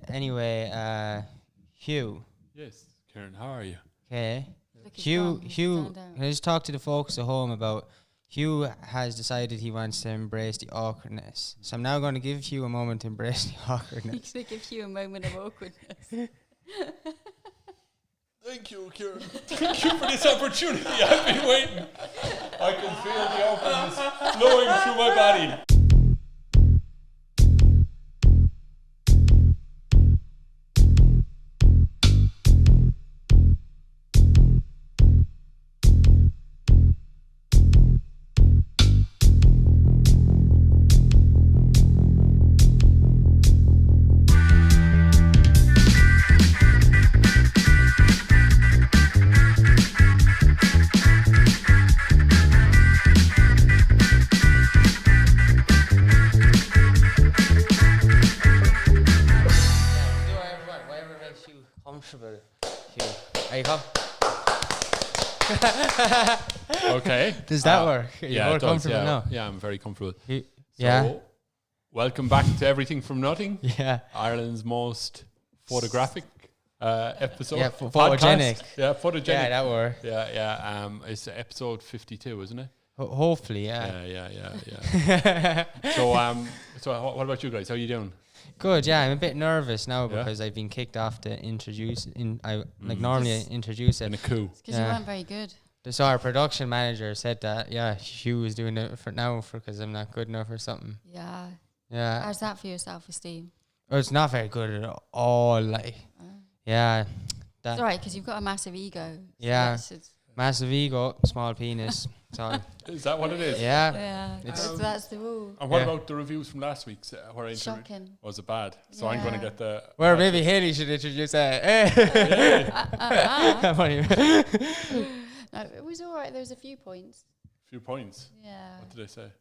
Anyway, Hugh. Yes, Karen, how are you? Okay. Hugh, can I just talk to the folks at home about Hugh has decided he wants to embrace the awkwardness. So I'm now going to give Hugh a moment to embrace the awkwardness. He's going to give you a moment of awkwardness. Thank you, Kieran. Thank you for this opportunity. I've been waiting. I can feel the awkwardness flowing through my body. Okay. Does that work? Yeah, it does. Now? Yeah, I'm very comfortable. Yeah. Welcome back to Everything from Nothing. Yeah. Ireland's most photographic episode. Yeah, photogenic. Yeah, photogenic. Yeah, that work. Yeah. It's episode 52, isn't it? Hopefully, yeah. Yeah. So what about you guys? How are you doing? Good, yeah. I'm a bit nervous now because I've been kicked off to introduce. Normally I introduce it in a coup. Because you weren't very good. So our production manager said that, Hugh is doing it for now because I'm not good enough or something. Yeah. Yeah. How's that for your self-esteem? Oh, it's not very good at all. Yeah. It's alright because you've got a massive ego. So yeah. Massive ego, small penis. Sorry. Is that what it is? Yeah. That's the rule. And what about the reviews from last week's where I interviewed? Shocking. Was it bad? So I'm going to get the... Where maybe Haley should introduce that. No, it was alright. There was a few points. Few points? Yeah. What did I say?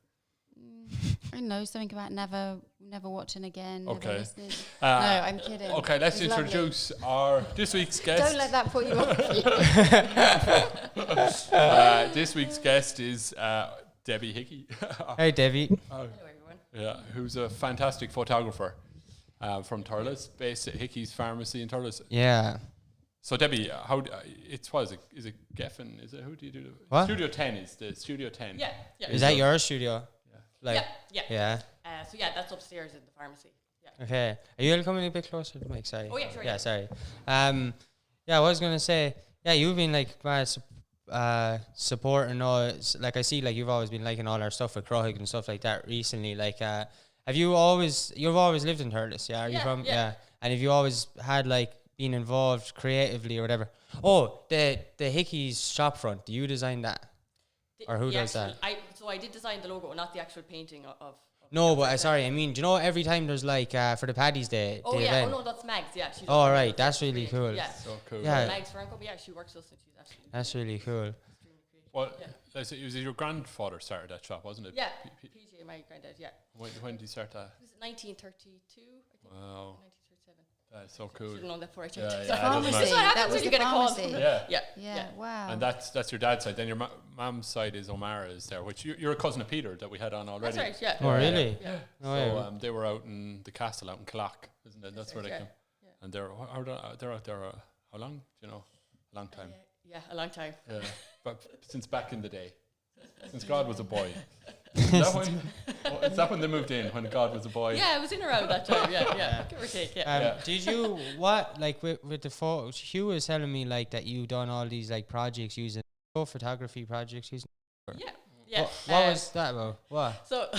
I don't know, something about never watching again, never Okay. listening. No, I'm kidding. Okay, let's introduce this week's guest. Don't let that put you off. This week's guest is Debbie Hickey. Hey, Debbie. Hello, everyone. Yeah, who's a fantastic photographer from Thurles, based at Hickey's Pharmacy in Thurles. Yeah. So Debbie, is it Geffen? Is it, who do you do the what? Studio 10 is the Studio 10. Yeah. Is that your studio? Yeah. Yeah. So that's upstairs in the pharmacy. Yeah. Okay. Are you able to come in a bit closer to the mic? Sorry. Oh yeah, sure. Yeah, sorry. I was gonna say, you've been supporting all. Like I see, you've always been liking all our stuff with Crohig and stuff like that recently. You've always lived in Thurles? Yeah. Are you from? Yeah. And have you always had been involved creatively or whatever? Oh, the Hickey's shop front. Do you design that? Or who does that? I did design the logo, not the actual painting of no, but I mean, do you know every time there's for the Paddy's Day? Oh the yeah, event? oh no, that's Mags. Yeah, she's. Oh right, that's really cool. Yeah, so cool. Yeah, Mags Franco. Yeah, she works with us, and she's absolutely. That's really cool. Well, it was your grandfather started that shop, wasn't it? Yeah, PJ, my granddad. Yeah. When did he start that? It was 1932, I think. Wow. 1937. That's so cool. Should have known that before I checked. Pharmacy. That was you get a call. Yeah. Wow. And that's your dad's side. Then your mum's side is O'Mara is there, which you're a cousin of Peter that we had on already. That's right. Yeah. Oh really? Yeah. So they were out in the castle out in Clack, isn't it? That's where they come. Yeah. And they're out there. How long? Do you know? A long time. Yeah, a long time. Yeah, but since back in the day, since God was a boy. Is that when they moved in? When God was a boy? Yeah, it was in around that time. Yeah. Give or take. Yeah. Did you with the photos? Hugh was telling me that you done all these projects using photography projects using. Yeah. What was that about? What? So.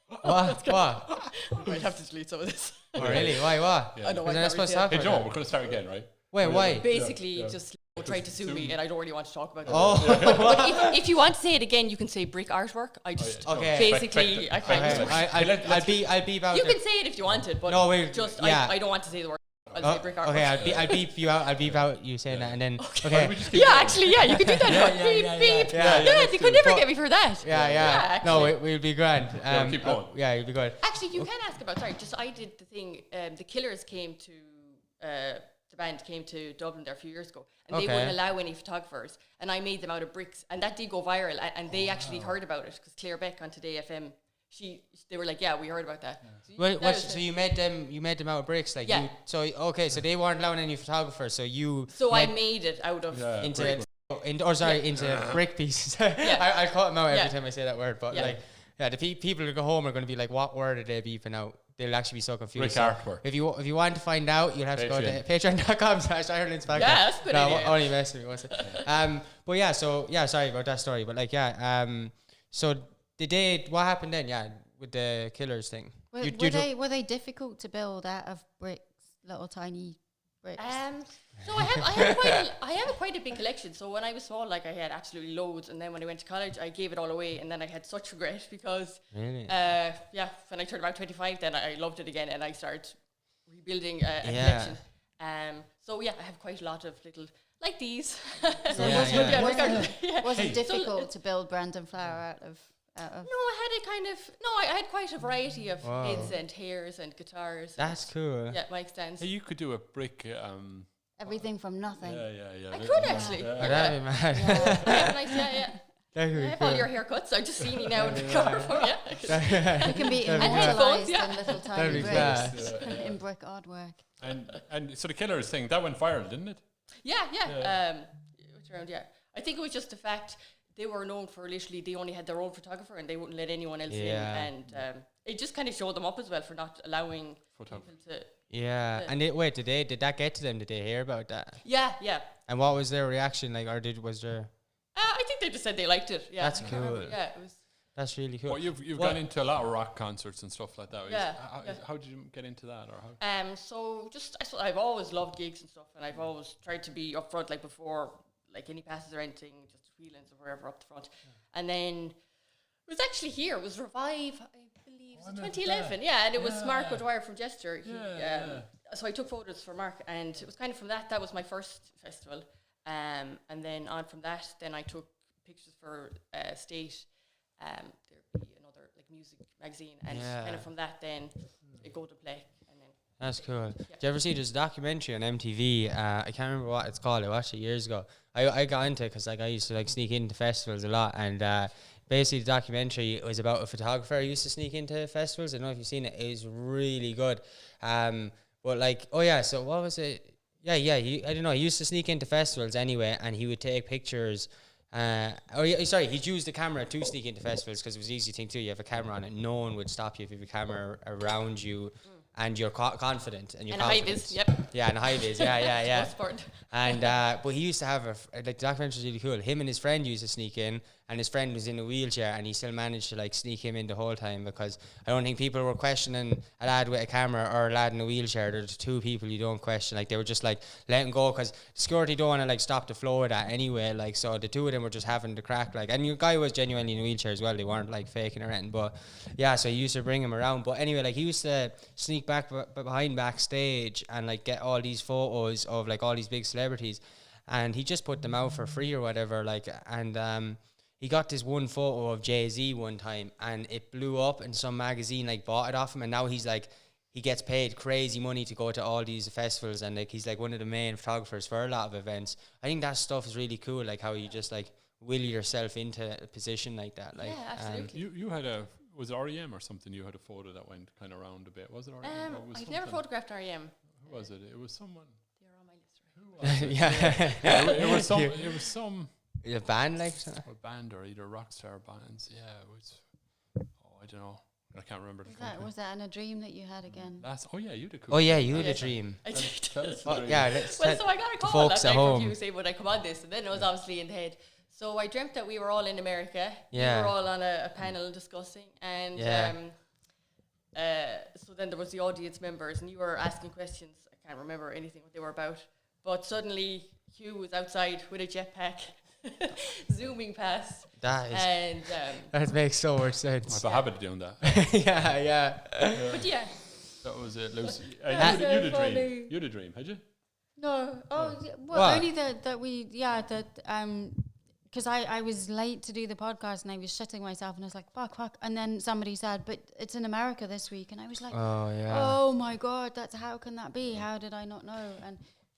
What? I might have to delete some of this. Oh really? Why? What? I know. Hey Joe, we're going to start again, right? Wait, why? Basically, just tried to sue me, and I don't really want to talk about it. Oh. But if you want to say it again, you can say brick artwork. I just basically I can't. I'll beep out. You can say it if you wanted, but no, wait, just I don't want to say the word. I'll say brick artwork. Okay, I'll beep you out. I'll beep out you saying that, and then okay. Yeah, actually, you can do that. Beep. Yeah, they could never get me for that. Yeah. No, we'll be grand. Keep going. Yeah, you'll be good. Actually, you can ask about. I did the thing. The Killers came to. The band came to Dublin there a few years ago, and they wouldn't allow any photographers, and I made them out of bricks, and that did go viral, and they actually heard about it because Claire Beck on Today FM they were like, yeah, we heard about that. Wait, so you made them out of bricks, like Yeah. so they weren't allowing any photographers, so I made it out of into brick pieces. Yeah. I call them out every Yeah. time I say that word, but the people who go home are going to be like, what word are they beeping out? They'll actually be so confused. Brick artwork. If you want to find out, you'll have to go to patreon.com/Ireland's podcast. Yeah, that's a good idea. Only messing with me. But sorry about that story. But so what happened then? Yeah, with the killers thing. Were they difficult to build out of bricks, little tiny bricks? So I have quite a big collection. So when I was small, like I had absolutely loads, and then when I went to college, I gave it all away, and then I had such regret because Really? when I turned about 25, then I loved it again, and I started rebuilding a collection. So I have quite a lot of little like these. Was it difficult to build Brandon Flower out of? No, I had quite a variety of heads and hairs and guitars. That's cool. Yeah, mic stands. Hey, you could do a brick. Everything from nothing. Yeah. I could actually. That'd be mad. That could I be have cool. all your haircuts. I've just seen you now in the car from you. You can be headphones, immortalized in little tiny That'd be bricks class. in brick artwork. And so the killers thing that went viral, didn't it? Yeah. It was around. I think it was just the fact they were known for literally they only had their own photographer and they wouldn't let anyone else in, and it just kind of showed them up as well for not allowing people to. Yeah, and did that get to them? Did they hear about that? Yeah. And what was their reaction like, or was there? I think they just said they liked it. Yeah, That's cool. Yeah, it was. That's really cool. Well, you've gone into a lot of rock concerts and stuff like that. Yeah. How did you get into that, or how? So I've always loved gigs and stuff, and I've always tried to be up front, like before, like any passes or anything, just feelings or wherever up the front. And then it was actually here. It was Revive, I believe, it was 2011. Yeah, and it was Mark O'Dwyer from Jester. So I took photos for Mark, and it was kind of from that. That was my first festival. And then on from that, then I took pictures for State. There'd be another like music magazine, and kind of from that, then I go to play. And then that's cool. Did you ever see this documentary on MTV? I can't remember what it's called. I watched it years ago. I got into it because like I used to like sneak into festivals a lot, and basically the documentary was about a photographer who used to sneak into festivals. I don't know if you've seen it. It was really good. But like, so what was it? I don't know. He used to sneak into festivals anyway, and he would take pictures. He'd use the camera to sneak into festivals because it was an easy thing too. You have a camera on it. No one would stop you if you have a camera around you, and you're confident. And you're high vis, yep. Yeah, and high vis, yeah. Most important. And but he used to have the documentary was really cool. Him and his friend used to sneak in, and his friend was in a wheelchair, and he still managed to like sneak him in the whole time because I don't think people were questioning a lad with a camera or a lad in a wheelchair. There's two people you don't question. Like they were just like letting go because security don't want to like stop the flow of that anyway. Like so the two of them were just having the crack. Like and your guy was genuinely in a wheelchair as well. They weren't like faking or anything. But yeah, so he used to bring him around. But anyway, like he used to sneak behind backstage and like get all these photos of like all these big celebrities, and he just put them out for free or whatever. Like and he got this one photo of Jay-Z one time, and it blew up, and some magazine like bought it off him, and now he's like, he gets paid crazy money to go to all these festivals, and like he's like one of the main photographers for a lot of events. I think that stuff is really cool, like how you just like will yourself into a position like that. Like, yeah, absolutely. You had was it REM or something? You had a photo that went kind of around a bit. Was it REM? I've never photographed REM. Who was it? It was someone. They're on my list, right? Yeah. It was some. A band like a band or either rock star bands. Yeah, it was. I don't know. I can't remember. Was that in a dream that you had again? You did. Cool. Oh yeah, you had a dream. I did. Tell us the dream. Yeah. So I got a call last night from you saying would I come on this, and then it was obviously in the head. So I dreamt that we were all in America. Yeah. We were all on a panel discussing, and so then there was the audience members, and you were asking questions. I can't remember anything what they were about, but suddenly Hugh was outside with a jetpack. Zooming past. That makes so much sense. I have a habit of doing that. yeah. But yeah. That was it, Lucy. You had a dream. You had a dream, had you? No. Only that we because I was late to do the podcast and I was shitting myself and I was like fuck, and then somebody said, but it's in America this week, and I was like, oh my god, how can that be? How did I not know?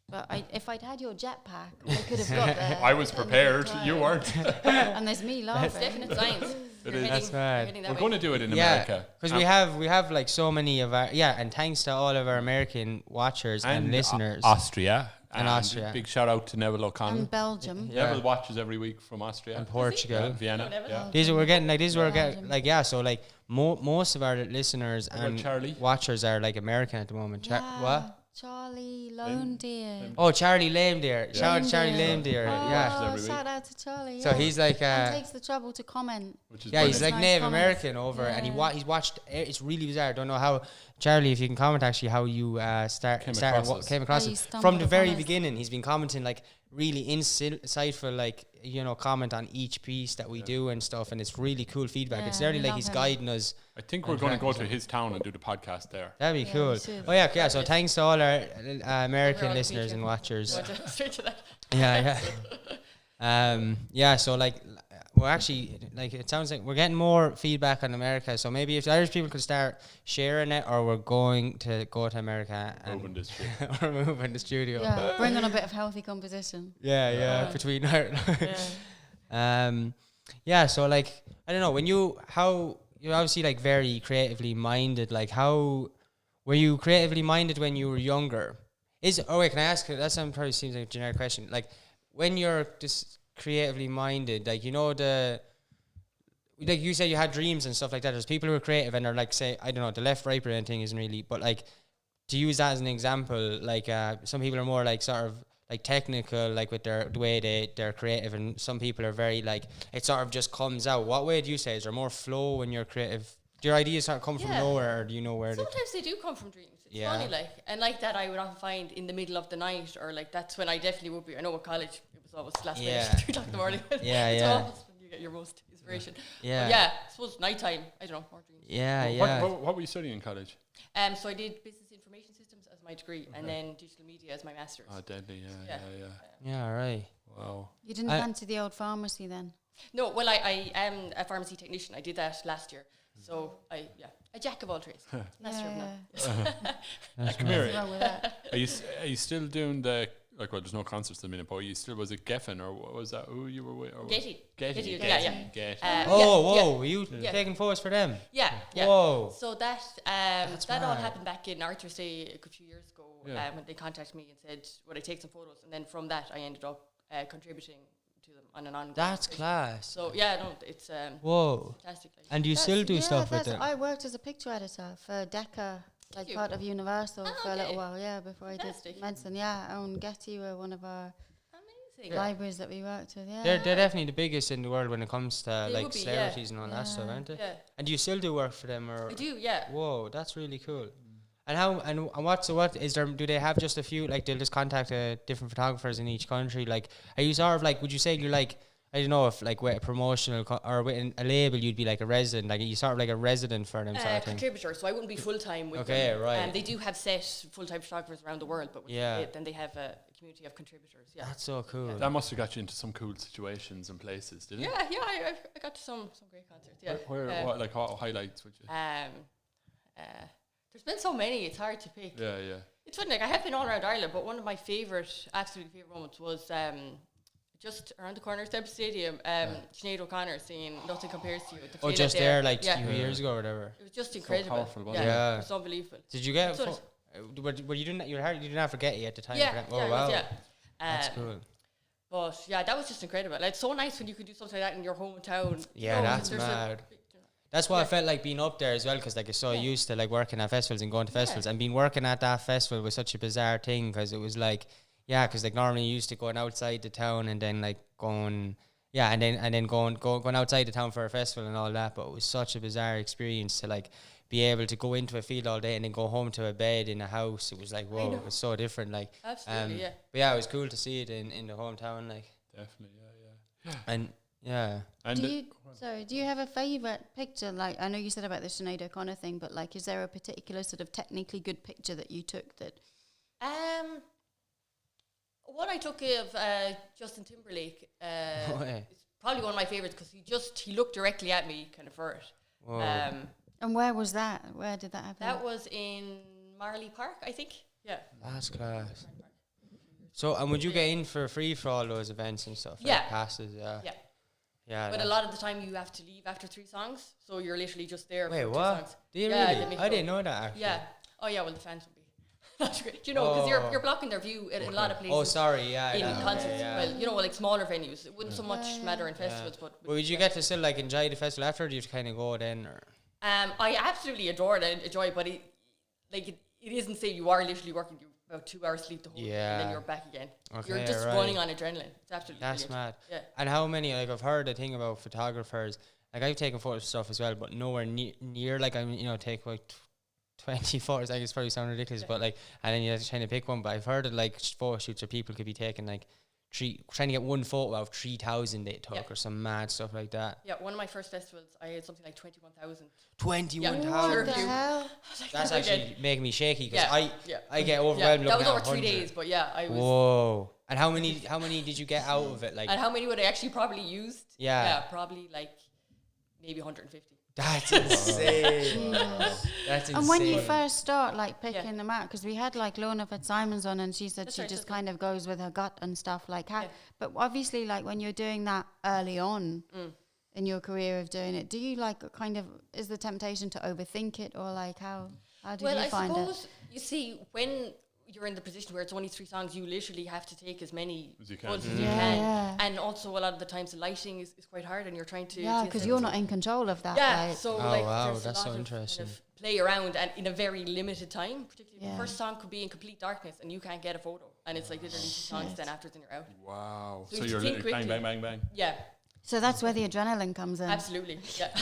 But if I'd had your jetpack, I could have got there. I was prepared. You weren't. And there's me laughing. It's definite science. It is. That's mad. We're going to do it in America. Because we have like so many of our, and thanks to all of our American watchers and listeners. Austria. And Austria. Big shout out to Neville O'Connell. And Belgium. Neville watches every week from Austria. And Portugal. Vienna. These are we're getting so like most of our listeners and Charlie? watchers are like American at the moment. What? Charlie Lone Deer. Oh, Charlie Lame Deer. Shout out to Charlie Lame Deer. Oh, shout out to Charlie. So he's like and takes the trouble to comment. He's like nice Native comments. American over, and he's watched. It's really bizarre. I don't know how, Charlie, if you can comment actually how you came across it from the very beginning. He's been commenting like really insightful, like comment on each piece that we do and stuff, and it's really cool feedback. It's nearly like he's guiding us. I think we're going to go to his town and do the podcast there. That'd be cool. So thanks to all our American listeners and watchers. Straight to that. So like we're actually like, it sounds like we're getting more feedback on America. So maybe if the Irish people could start sharing it, or we're going to go to America and moving the studio. Yeah, bring on a bit of healthy composition. Between so like I don't know, when you're obviously like very creatively minded, like how were you creatively minded when you were younger? Can I ask, that probably seems like a generic question, like when you're just creatively minded, like like you said you had dreams and stuff like that, there's people who are creative and are like, say, I don't know, the left right brain thing isn't really, but like to use that as an example, like some people are more like sort of like technical, like with the way they're creative, and some people are very like, it sort of just comes out. What way do you say? Is there more flow when you're creative? Do your ideas sort of come from nowhere, or do you know where? Sometimes they do come from dreams. It's funny, like, and like that I would often find in the middle of the night, or like that's when I definitely would be. I know at college it was always last minute, 3 o'clock in the morning. It's always when you get your most inspiration. I suppose nighttime. I don't know, more dreams. What were you studying in college? So I did business information systems as my degree, and then digital media as my master's. Oh, deadly, Yeah, right. Wow. You didn't fancy the old pharmacy then? No, well, I am a pharmacy technician. I did that last year. So a jack of all trades. Master of none. Come here. Are you still doing the, like, well, there's no concerts at the minute, but was it Geffen, or what was that? Who you were with? Getty. Getty. Were you taking photos for them? Yeah. Whoa. So that all happened back in Arthur's Day a few years ago, when they contacted me and said, would I take some photos? And then from that, I ended up contributing to them on an ongoing That's basis. Class. So it's fantastic. Like. And do you still do stuff with them? I worked as a picture editor for Decca, like part of Universal for a little while, before fantastic. I did medicine. Getty were one of our libraries that we worked with. They're definitely the biggest in the world when it comes to like celebrities and all that stuff, aren't they? Yeah. And do you still do work for them, or? I do, yeah. Whoa, that's really cool. And what is there? Do they have just a few? Like they'll just contact different photographers in each country. Like, are you sort of like? Would you say you're like? I don't know if like with a promotional or with a label you'd be like a resident. Like you sort of like a resident for them. Sort of contributor. So I wouldn't be full time with them. Okay, right. And they do have set full time photographers around the world, but then they have a community of contributors. Yeah, that's so cool. Yeah. That must have got you into some cool situations and places, didn't it? Yeah. I got to some great concerts. Yeah. What highlights would you? There's been so many, it's hard to pick. Yeah. It's funny, like I have been all around Ireland, but one of my absolutely favourite moments was just around the corner of Step Stadium, Sinead O'Connor singing "Nothing Compares to You." At the just there, like 2 years ago or whatever. It was just incredible. So powerful, it was unbelievable. Did you get? Were you doing? You didn't have Getty at the time. Yeah. Wow. That's cool. But that was just incredible. Like, it's so nice when you can do something like that in your hometown. Yeah, that's mad. That's why I felt like being up there as well, because like I'm so used to like working at festivals and going to festivals, and being working at that festival was such a bizarre thing, because it was like, because like normally you used to going outside the town and then like going, and then going outside the town for a festival and all that, but it was such a bizarre experience to like be able to go into a field all day and then go home to a bed in a house. It was like, whoa, it was so different. Like, absolutely, But it was cool to see it in the hometown, like. Definitely, And do you have a favourite picture? Like, I know you said about the Sinead O'Connor thing, but like, is there a particular sort of technically good picture that you took that? What I took of Justin Timberlake is probably one of my favourites, because he looked directly at me kind of first. And where was that? Where did that happen? That was in Marley Park, I think. Yeah. That's class. So, and would you get in for free for all those events and stuff? Yeah. Like passes, Yeah. But a lot of the time you have to leave after 3 songs, so you're literally just there Wait, for 2 what? songs. Do you Yeah, really? I didn't know that actually. Yeah. Oh yeah, well the fans will be. That's great. Do you know, because you're blocking their view in a lot of places. Oh, sorry, yeah. In that, concerts, okay, yeah. well, you know, like smaller venues, it wouldn't so much matter in festivals, but would you get to still like enjoy the festival after, or do you kind of go then? Or? I absolutely adore it and enjoy it, but it isn't say you are literally working about 2 hours sleep the whole day and then you're back again. Okay, you're just running on adrenaline. It's absolutely that's brilliant. mad. Yeah. And how many? Like I've heard a thing about photographers. Like I've taken photos of stuff as well, but nowhere near like I take like 20 photos. I guess probably sound ridiculous, but like, and then you're trying to pick one. But I've heard of like photo shoots where people could be taking like trying to get one photo out of 3,000 they took or some mad stuff like that. Yeah, one of my first festivals, I had something like 21,000. 21,000. What the hell? That's actually making me shaky because I get Yeah, overwhelmed. that was looking over at 3 100. days, but yeah, I was. Whoa! And how many did you get out of it? Like, And how many would I actually probably used? Yeah. Yeah, probably like maybe 150. that's insane. That's insane. And when you first start like picking them out, because we had like Lorna Fitzsimons on, and she said That's she right, just that's kind of goes with her gut and stuff like how. Yeah. But obviously, like when you're doing that early on in your career of doing it, do you like kind of is the temptation to overthink it, or like how do you find it? Well, I suppose you see when you're in the position where it's only 3 songs, you literally have to take as many as you can. photos as you can. And also a lot of the times the lighting is quite hard and you're trying to... Yeah, because you're not in control of that. Yeah, like. so Oh, like wow, there's that's a lot so of interesting. kind of play around and in a very limited time, particularly Yeah. the first song could be in complete darkness and you can't get a photo. And it's like literally 2 songs, then after then you're out. Wow. So So you you're think literally bang, quickly. bang, bang, bang. Yeah, So that's where the adrenaline comes in. absolutely. Yeah.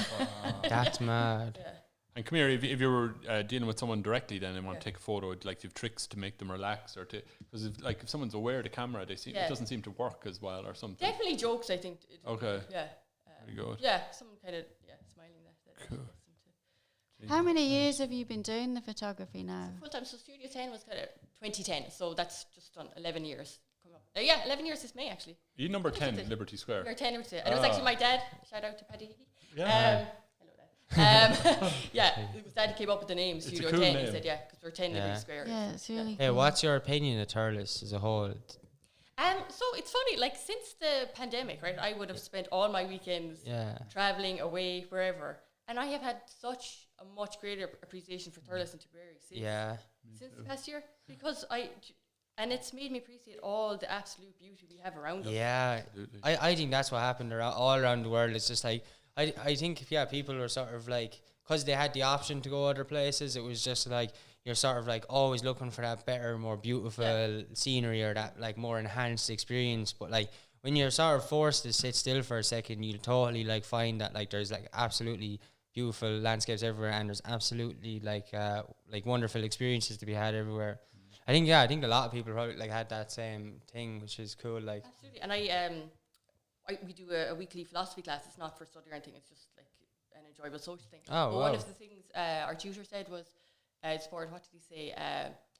That's mad. Yeah. And come here, if you were dealing with someone directly then and want to take a photo, like you have tricks to make them relax or to... Because if someone's aware of the camera, it doesn't seem to work as well or something. Definitely jokes, I think. Okay. Yeah. Very good. Yeah, someone kind of, smiling that. Cool. How many years have you been doing the photography now? Full time. So Studio 10 was kind of 2010. So that's just done 11 years. Coming up. 11 years this May actually. You number 10, Liberty Square. Number 10 Liberty. And it was actually my dad. Shout out to Paddy Hickey. Yeah. Hello, Dad. It was Dad who came up with the name It's a Studio cool 10. name. He said, because we're 10 Liberty Square. Yeah, it's really Hey, cool. what's your opinion of Turles as a whole? So it's funny, like since the pandemic, right? I would have spent all my weekends traveling away wherever, and I have had such a much greater appreciation for Thurles and Tipperary since the past year, because and it's made me appreciate all the absolute beauty we have around us. Yeah, I think that's what happened all around the world. It's just like I think people were sort of like, because they had the option to go other places, it was just like you're sort of like always looking for that better, more beautiful scenery or that like more enhanced experience. But like when you're sort of forced to sit still for a second, you'll totally like find that like there's like absolutely beautiful landscapes everywhere, and there's absolutely like wonderful experiences to be had everywhere. I think a lot of people probably like had that same thing, which is cool. Like absolutely, and we do a weekly philosophy class. It's not for study or anything. It's just like an enjoyable social thing. Oh, wow. One of the things our tutor said was, "Sport, what did he say?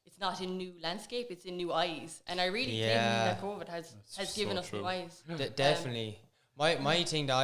It's not in new landscape; it's in new eyes." And I really think that COVID has given us new eyes. Definitely. My thing that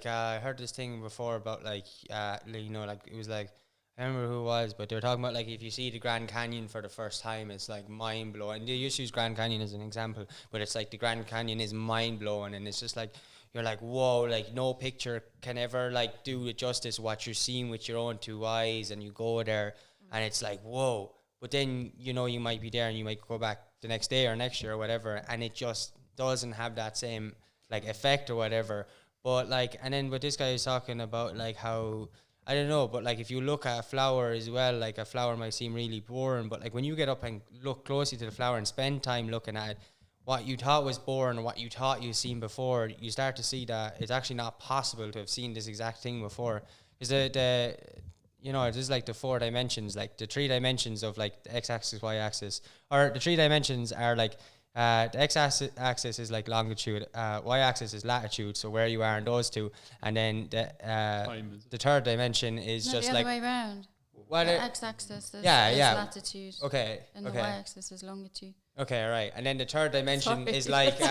I heard this thing before about like it was like, I don't remember who it was, but they were talking about like if you see the Grand Canyon for the first time, it's like mind blowing. They used to use Grand Canyon as an example, but it's like the Grand Canyon is mind blowing, and it's just like you're like, whoa, like no picture can ever like do it justice what you're seeing with your own 2 eyes, and you go there and it's like whoa. But then you might be there and you might go back the next day or next year or whatever, and it just doesn't have that same like effect or whatever. But like, and then what this guy is talking about, like how, I don't know, but like if you look at a flower as well, like a flower might seem really boring, but like when you get up and look closely to the flower and spend time looking at it, what you thought was boring or what you thought you'd seen before, you start to see that it's actually not possible to have seen this exact thing before. Because it is like the 4 dimensions, like the 3 dimensions of like the x-axis, y-axis, or the 3 dimensions are like, the x-axis is like longitude, y-axis is latitude, so where you are in those two, and then the third dimension is No, just the like other way around. what The x-axis is yeah. latitude. Okay. And the y-axis is longitude. Okay, right. And then the third dimension is like Who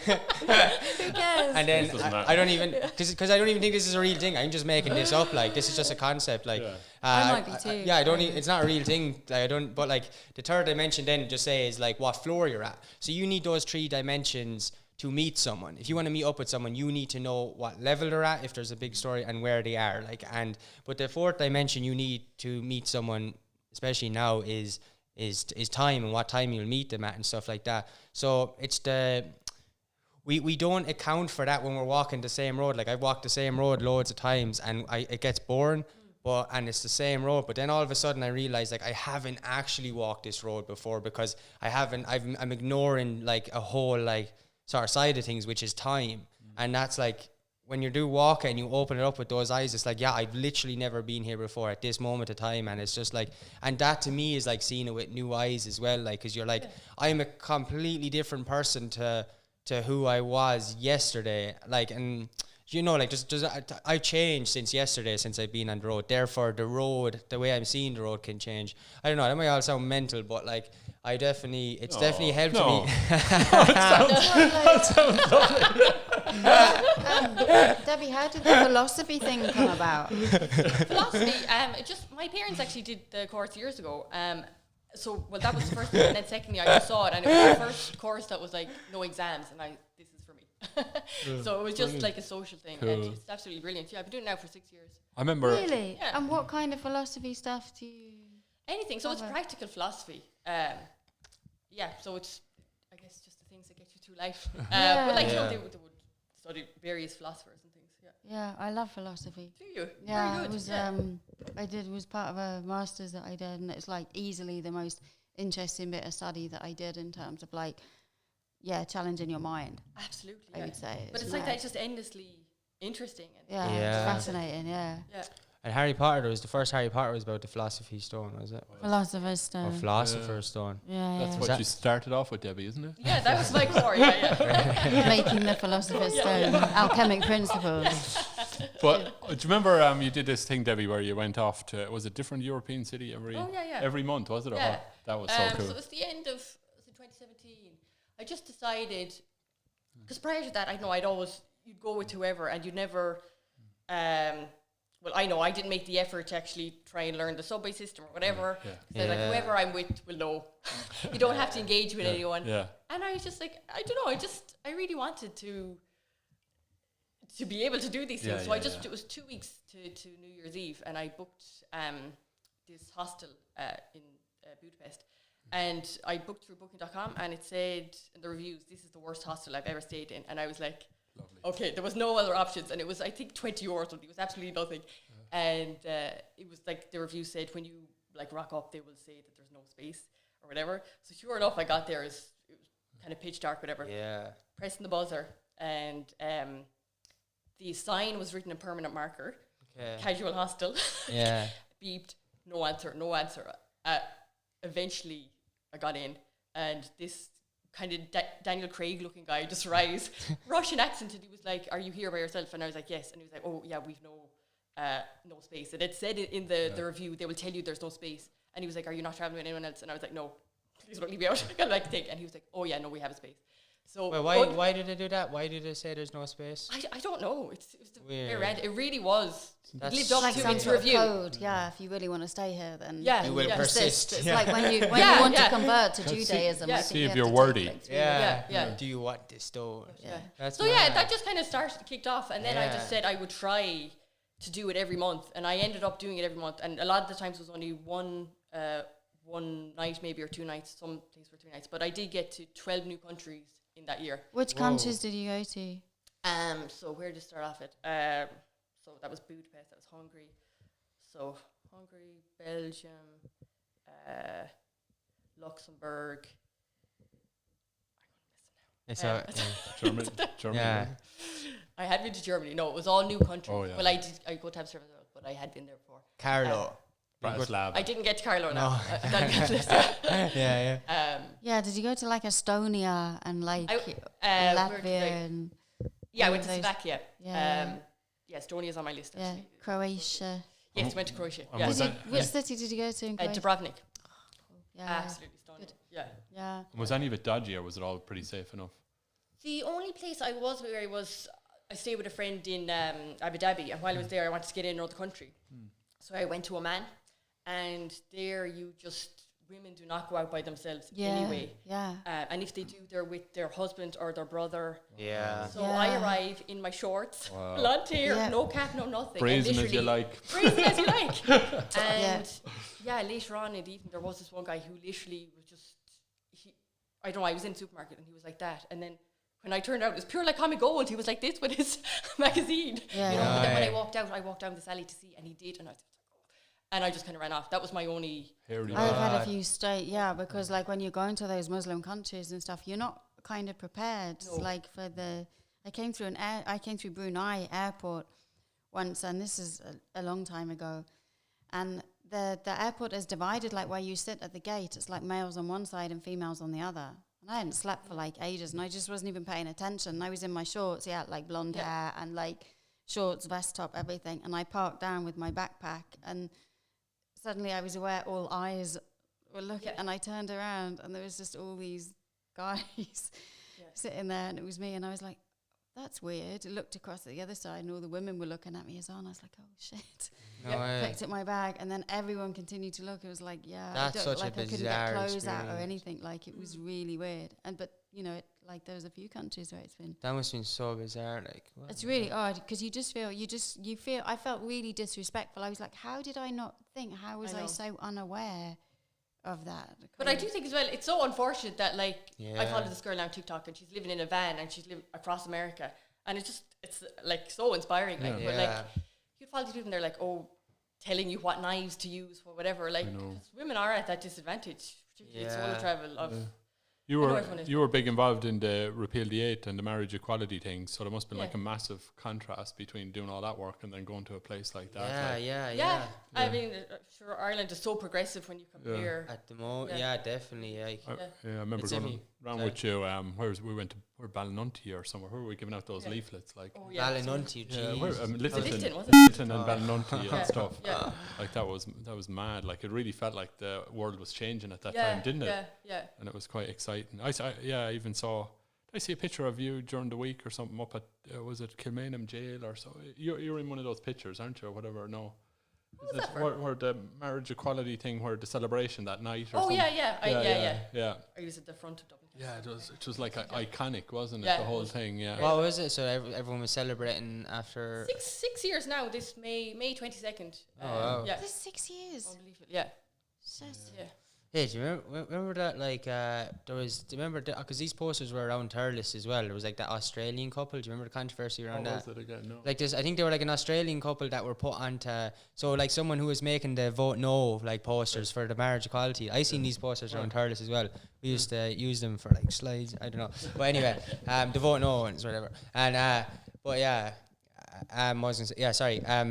cares? and then This doesn't I don't even because I don't even think this is a real thing. I'm just making this up. Like this is just a concept. Like I might be too. I don't. It's not a real thing. Like I don't. But like the third dimension then just says like what floor you're at. So you need those 3 dimensions to meet someone. If you want to meet up with someone, you need to know what level they're at, if there's a big story, and where they are. Like, but the fourth dimension you need to meet someone, especially now, is time, and what time you'll meet them at and stuff like that. So it's we don't account for that when we're walking the same road. Like, I've walked the same road loads of times, and it gets boring. And it's the same road, but then all of a sudden I realize, like, I haven't actually walked this road before, because I'm ignoring like a whole like sort of side of things, which is time. And that's like, when you do walk and you open it up with those eyes, it's like, yeah, I've literally never been here before at this moment of time. And it's just like, and that to me is like seeing it with new eyes as well, like, because you're like, I'm a completely different person to who I was yesterday, like, and you know, like, I've changed since yesterday, since I've been on the road. Therefore, the way I'm seeing the road can change. I don't know, that might all sound mental, but like, definitely helped me. That sounds lovely. Debbie, how did the philosophy thing come about? Philosophy, my parents actually did the course years ago. So, well, that was the first thing, and then secondly, I just saw it, and it was the first course that was like no exams, and this is for me. So it was just like a social thing, and it's absolutely brilliant. Yeah, I've been doing it now for 6 years. I remember. Really? Yeah. And what kind of philosophy stuff do you? Anything. So it's practical philosophy. So it's, I guess, just the things that get you through life. But like, you know, they would study various philosophers and things. Yeah, I love philosophy. Do you? Yeah, Very good. it was part of a master's that I did, and it's like easily the most interesting bit of study that I did in terms of like, challenging your mind. Absolutely. I would say. But it's like that, it's just endlessly interesting. And it's fascinating, yeah. And Harry Potter, the first Harry Potter was about the Philosophy Stone, was it? Philosopher's Stone. Or Philosopher's Stone. Yeah. That's what you started off with, Debbie, isn't it? Yeah, that was my core, Making the Philosopher's Stone. Alchemic principles. But do you remember you did this thing, Debbie, where you went off to, was it different European city every month, was it? Yeah. That was so cool. So it was the end of 2017. I just decided, because prior to that, you'd go with whoever, and you'd never, well, I know I didn't make the effort to actually try and learn the subway system or whatever. So like, whoever I'm with will know. You don't have to engage with anyone. Yeah. And I was just like, I don't know, I really wanted to be able to do these things. So it was 2 weeks to New Year's Eve, and I booked this hostel in Budapest. And I booked through booking.com, and it said in the reviews, this is the worst hostel I've ever stayed in. And I was like, lovely. Okay, there was no other options. And it was, I think, 20 euros. It was absolutely nothing. And it was like, the review said, when you like rock up, they will say that there's no space or whatever. So sure enough, I got there. It was kind of pitch dark, whatever. Yeah. Pressing the buzzer. And the sign was written in permanent marker. Okay. Casual hostel. Yeah. Beeped. No answer. Eventually, I got in, and this kind of Daniel Craig looking guy just arrives, Russian accent, and he was like, "Are you here by yourself?" And I was like, "Yes." And he was like, "Oh yeah, we've no space." And it said in the review, they will tell you there's no space. And he was like, "Are you not traveling with anyone else?" And I was like, "No, please don't leave me out." I kind of like to think. And he was like, "Oh yeah, no, we have a space." So why did they do that? Why did they say there's no space? I don't know. It was very random. It really was. That's it lived up like to some its sort review. Of code. Yeah, if you really want to stay here, then you will persist. It's like when you want to convert to Judaism. See if you're worthy. Do you want this though? That just kind of kicked off, and then I just said I would try to do it every month, and I ended up doing it every month. And a lot of the times it was only one night, maybe, or 2 nights. Some things were 3 nights, but I did get to 12 new countries in that year. Which countries did you go to? So where did it start off at? So that was Budapest, that was Hungary. So Hungary, Belgium, Luxembourg. Germany. Yeah. I had been to Germany. No, it was all new countries. Oh, yeah. Well, I go to Amsterdam, but I had been there before. Carlo. I didn't get to Carlo now. Did you go to like Estonia and like Latvia and I went to Slovakia. Estonia's on my list actually. Croatia. Yes, went to Croatia. Which city did you go to in Croatia? Dubrovnik. Yeah. Absolutely stunning. Yeah. Was any of it dodgy, or was it all pretty safe enough? The only place I was where I stayed with a friend in Abu Dhabi, and while I was there I wanted to get in another country. So I went to Oman. And there you just women do not go out by themselves anyway. Yeah. And if they do, they're with their husband or their brother. Yeah. So I arrive in my shorts, blonde hair, no cap, no nothing. Brazen as you like. Brazen as you like. And later on in the evening, there was this one guy who literally was just, I don't know, I was in the supermarket and he was like that. And then when I turned out, it was pure like comic gold. He was like this with his magazine. Yeah. You know, but then when I walked down this alley to see, and he did, and I was like, and I just kind of ran off. That was my only. I've had a few because like when you go into those Muslim countries and stuff, you're not kind of prepared. No. Like I came through Brunei airport once, and this is a long time ago, and the airport is divided like where you sit at the gate. It's like males on one side and females on the other. And I hadn't slept for like ages, and I just wasn't even paying attention. I was in my shorts, like blonde hair and like shorts, vest top, everything. And I parked down with my backpack, and suddenly I was aware all eyes were looking, and I turned around, and there was just all these guys sitting there, and it was me, and I was like, that's weird. I looked across at the other side, and all the women were looking at me as well, and I was like, oh shit. Picked up my bag, and then everyone continued to look. It was like, that's such like a I couldn't get clothes experience. out or anything. Like it was really weird. But you know, there was a few countries where it's been. That must have been so bizarre. Like it's really odd because you feel. I felt really disrespectful. I was like, how did I not think? How was I so unaware of that? But I do think as well, it's so unfortunate that I follow this girl now on TikTok, and she's living in a van, and she's living across America, and it's like so inspiring. But like you'd follow these people, and they're like, telling you what knives to use for whatever. Like women are at that disadvantage, particularly in solo travel. You were big involved in the Repeal the 8 and the marriage equality thing, so there must have been like a massive contrast between doing all that work and then going to a place like that. Yeah. I mean, sure, Ireland is so progressive when you compare. At the moment, definitely. I remember going around with you. We went to Ballynunty or somewhere. Where were we giving out those leaflets? Like Ballynunty, Lytton, was it? Lytton and Ballynunty and stuff. Yeah. Like that was mad. Like it really felt like the world was changing at that time, didn't it? Yeah. And it was quite exciting. I even saw. Did I see a picture of you during the week or something up at was it Kilmainham jail or so? You're in one of those pictures, aren't you, or whatever? No. Is it where the marriage equality thing, where the celebration that night? Or something? Yeah. I was at the front of Dublin. Yeah, it was like iconic, wasn't it? The whole thing. Yeah. What was it? So everyone was celebrating after 6 years now. This May 22nd. Wow. This is 6 years. Unbelievable. Yeah. Yeah. Hey, do you remember that? Like, because these posters were around Thurles as well. There was like that Australian couple. Do you remember the controversy around that? What was it again? No. Like this, I think they were like an Australian couple that were put onto. So like someone who was making the vote no like posters for the marriage equality. I seen these posters around Thurles as well. We used to use them for like slides. I don't know, but anyway, the vote no ones, whatever. And but yeah.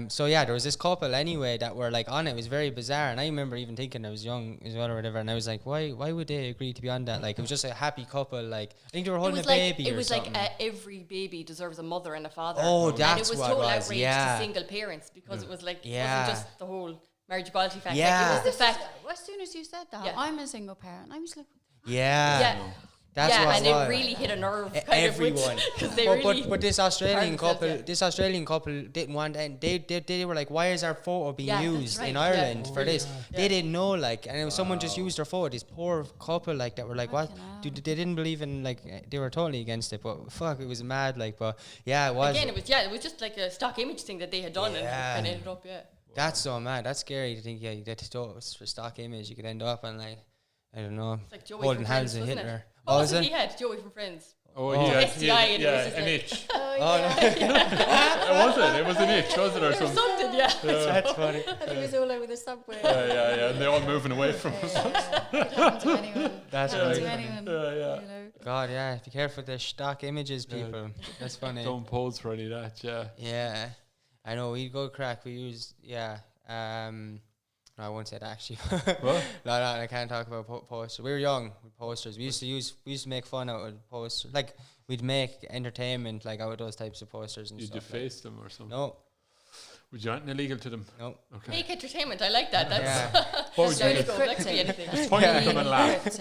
So there was this couple anyway that were like on it. It was very bizarre, and I remember even thinking, I was young as well or whatever, and I was like, why would they agree to be on that? Like it was just a happy couple. Like I think they were holding a baby. It was something. like every baby deserves a mother and a father. Oh, and that's it was what total it was. outrage to single parents because it was like it wasn't just the whole marriage equality fact. Yeah. Like, it was the fact. As soon as you said that, I'm a single parent. I was like, That's what and it really hit a nerve. Everyone, but this Australian couple didn't want, and they were like, why is our photo being used in Ireland for this? They didn't know, like, and it was someone just used their photo. This poor couple, like, that were like, what? They didn't believe in, like, they were totally against it. But fuck, it was mad, like, but it was. Again, it was just like a stock image thing that they had done, and it ended up, That's so mad. That's scary to think. You get to stock image, you could end up on like, I don't know, it's like Joey holding hands with Friends, Hitler. Oh, so he had Joey from Friends. Oh, he had STI, and it was just an like, itch. oh, It was an itch, was it, or something? Something, That's funny. and he was all over the subway. Yeah, and they're all moving away from us. It happened to anyone. That's happened funny. to anyone. Yeah. You know. God, be careful with the stock images, people. That's funny. Don't pose for any of that, Yeah, I know. We go crack. We use no, I won't say that actually. What? No, I can't talk about posters. We were young with posters. We used to make fun out of posters. Like we'd make entertainment like out of those types of posters and you stuff. You deface them or something? No. Would you anything illegal to them? No. Okay. Make entertainment. I like that. That's what would you go. That could be anything. Point to them and laugh.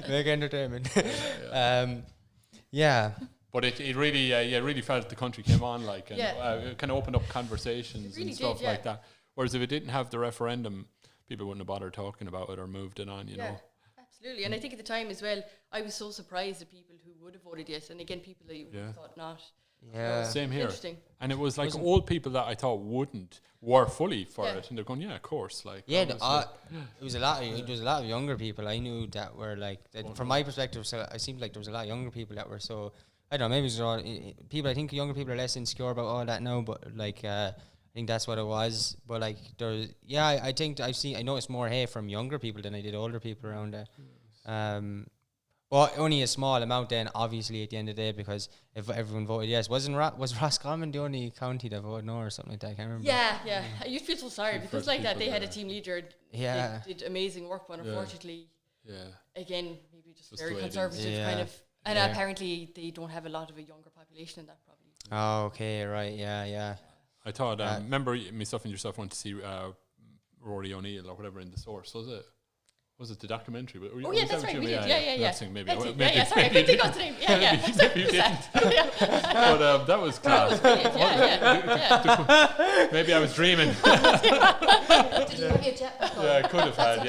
Make entertainment. But it really felt the country came on, like, and it kind of opened up conversations and stuff like that. Whereas if it didn't have the referendum, people wouldn't have bothered talking about it or moved it on, you know. Absolutely. And I think at the time as well, I was so surprised at people who would have voted yes, and again, people that you thought not. Yeah. Same here. Interesting. And it was like old people that I thought wouldn't were fully for it, and they're going, yeah, of course. Like, it was a lot of younger people I knew that were like, from my perspective, so it seemed like there was a lot of younger people that were so, I don't know, maybe it was all people. I think younger people are less insecure about all that now, but like, I think that's what it was. But like, there's, I think I noticed more hate from younger people than I did older people around there. Well, only a small amount then, obviously, at the end of the day, because if everyone voted yes, was Roscommon the only county that voted no or something like that? I can't remember. Yeah. I used to feel so sorry because like that, they had a team leader. Yeah. They did amazing work, but unfortunately, again, maybe just very the way it is. conservative kind of. And apparently, they don't have a lot of a younger population in that probably. Oh, okay, right, yeah. I thought, remember myself and yourself went to see Rory O'Neill or whatever in The Source, was it? Was it the documentary? That's right. We did. Yeah. Maybe. Sorry, I couldn't think of the name. Yeah. Maybe you didn't. But that was class. Maybe I was dreaming. Did you have your jetpack on? Yeah, I could have had.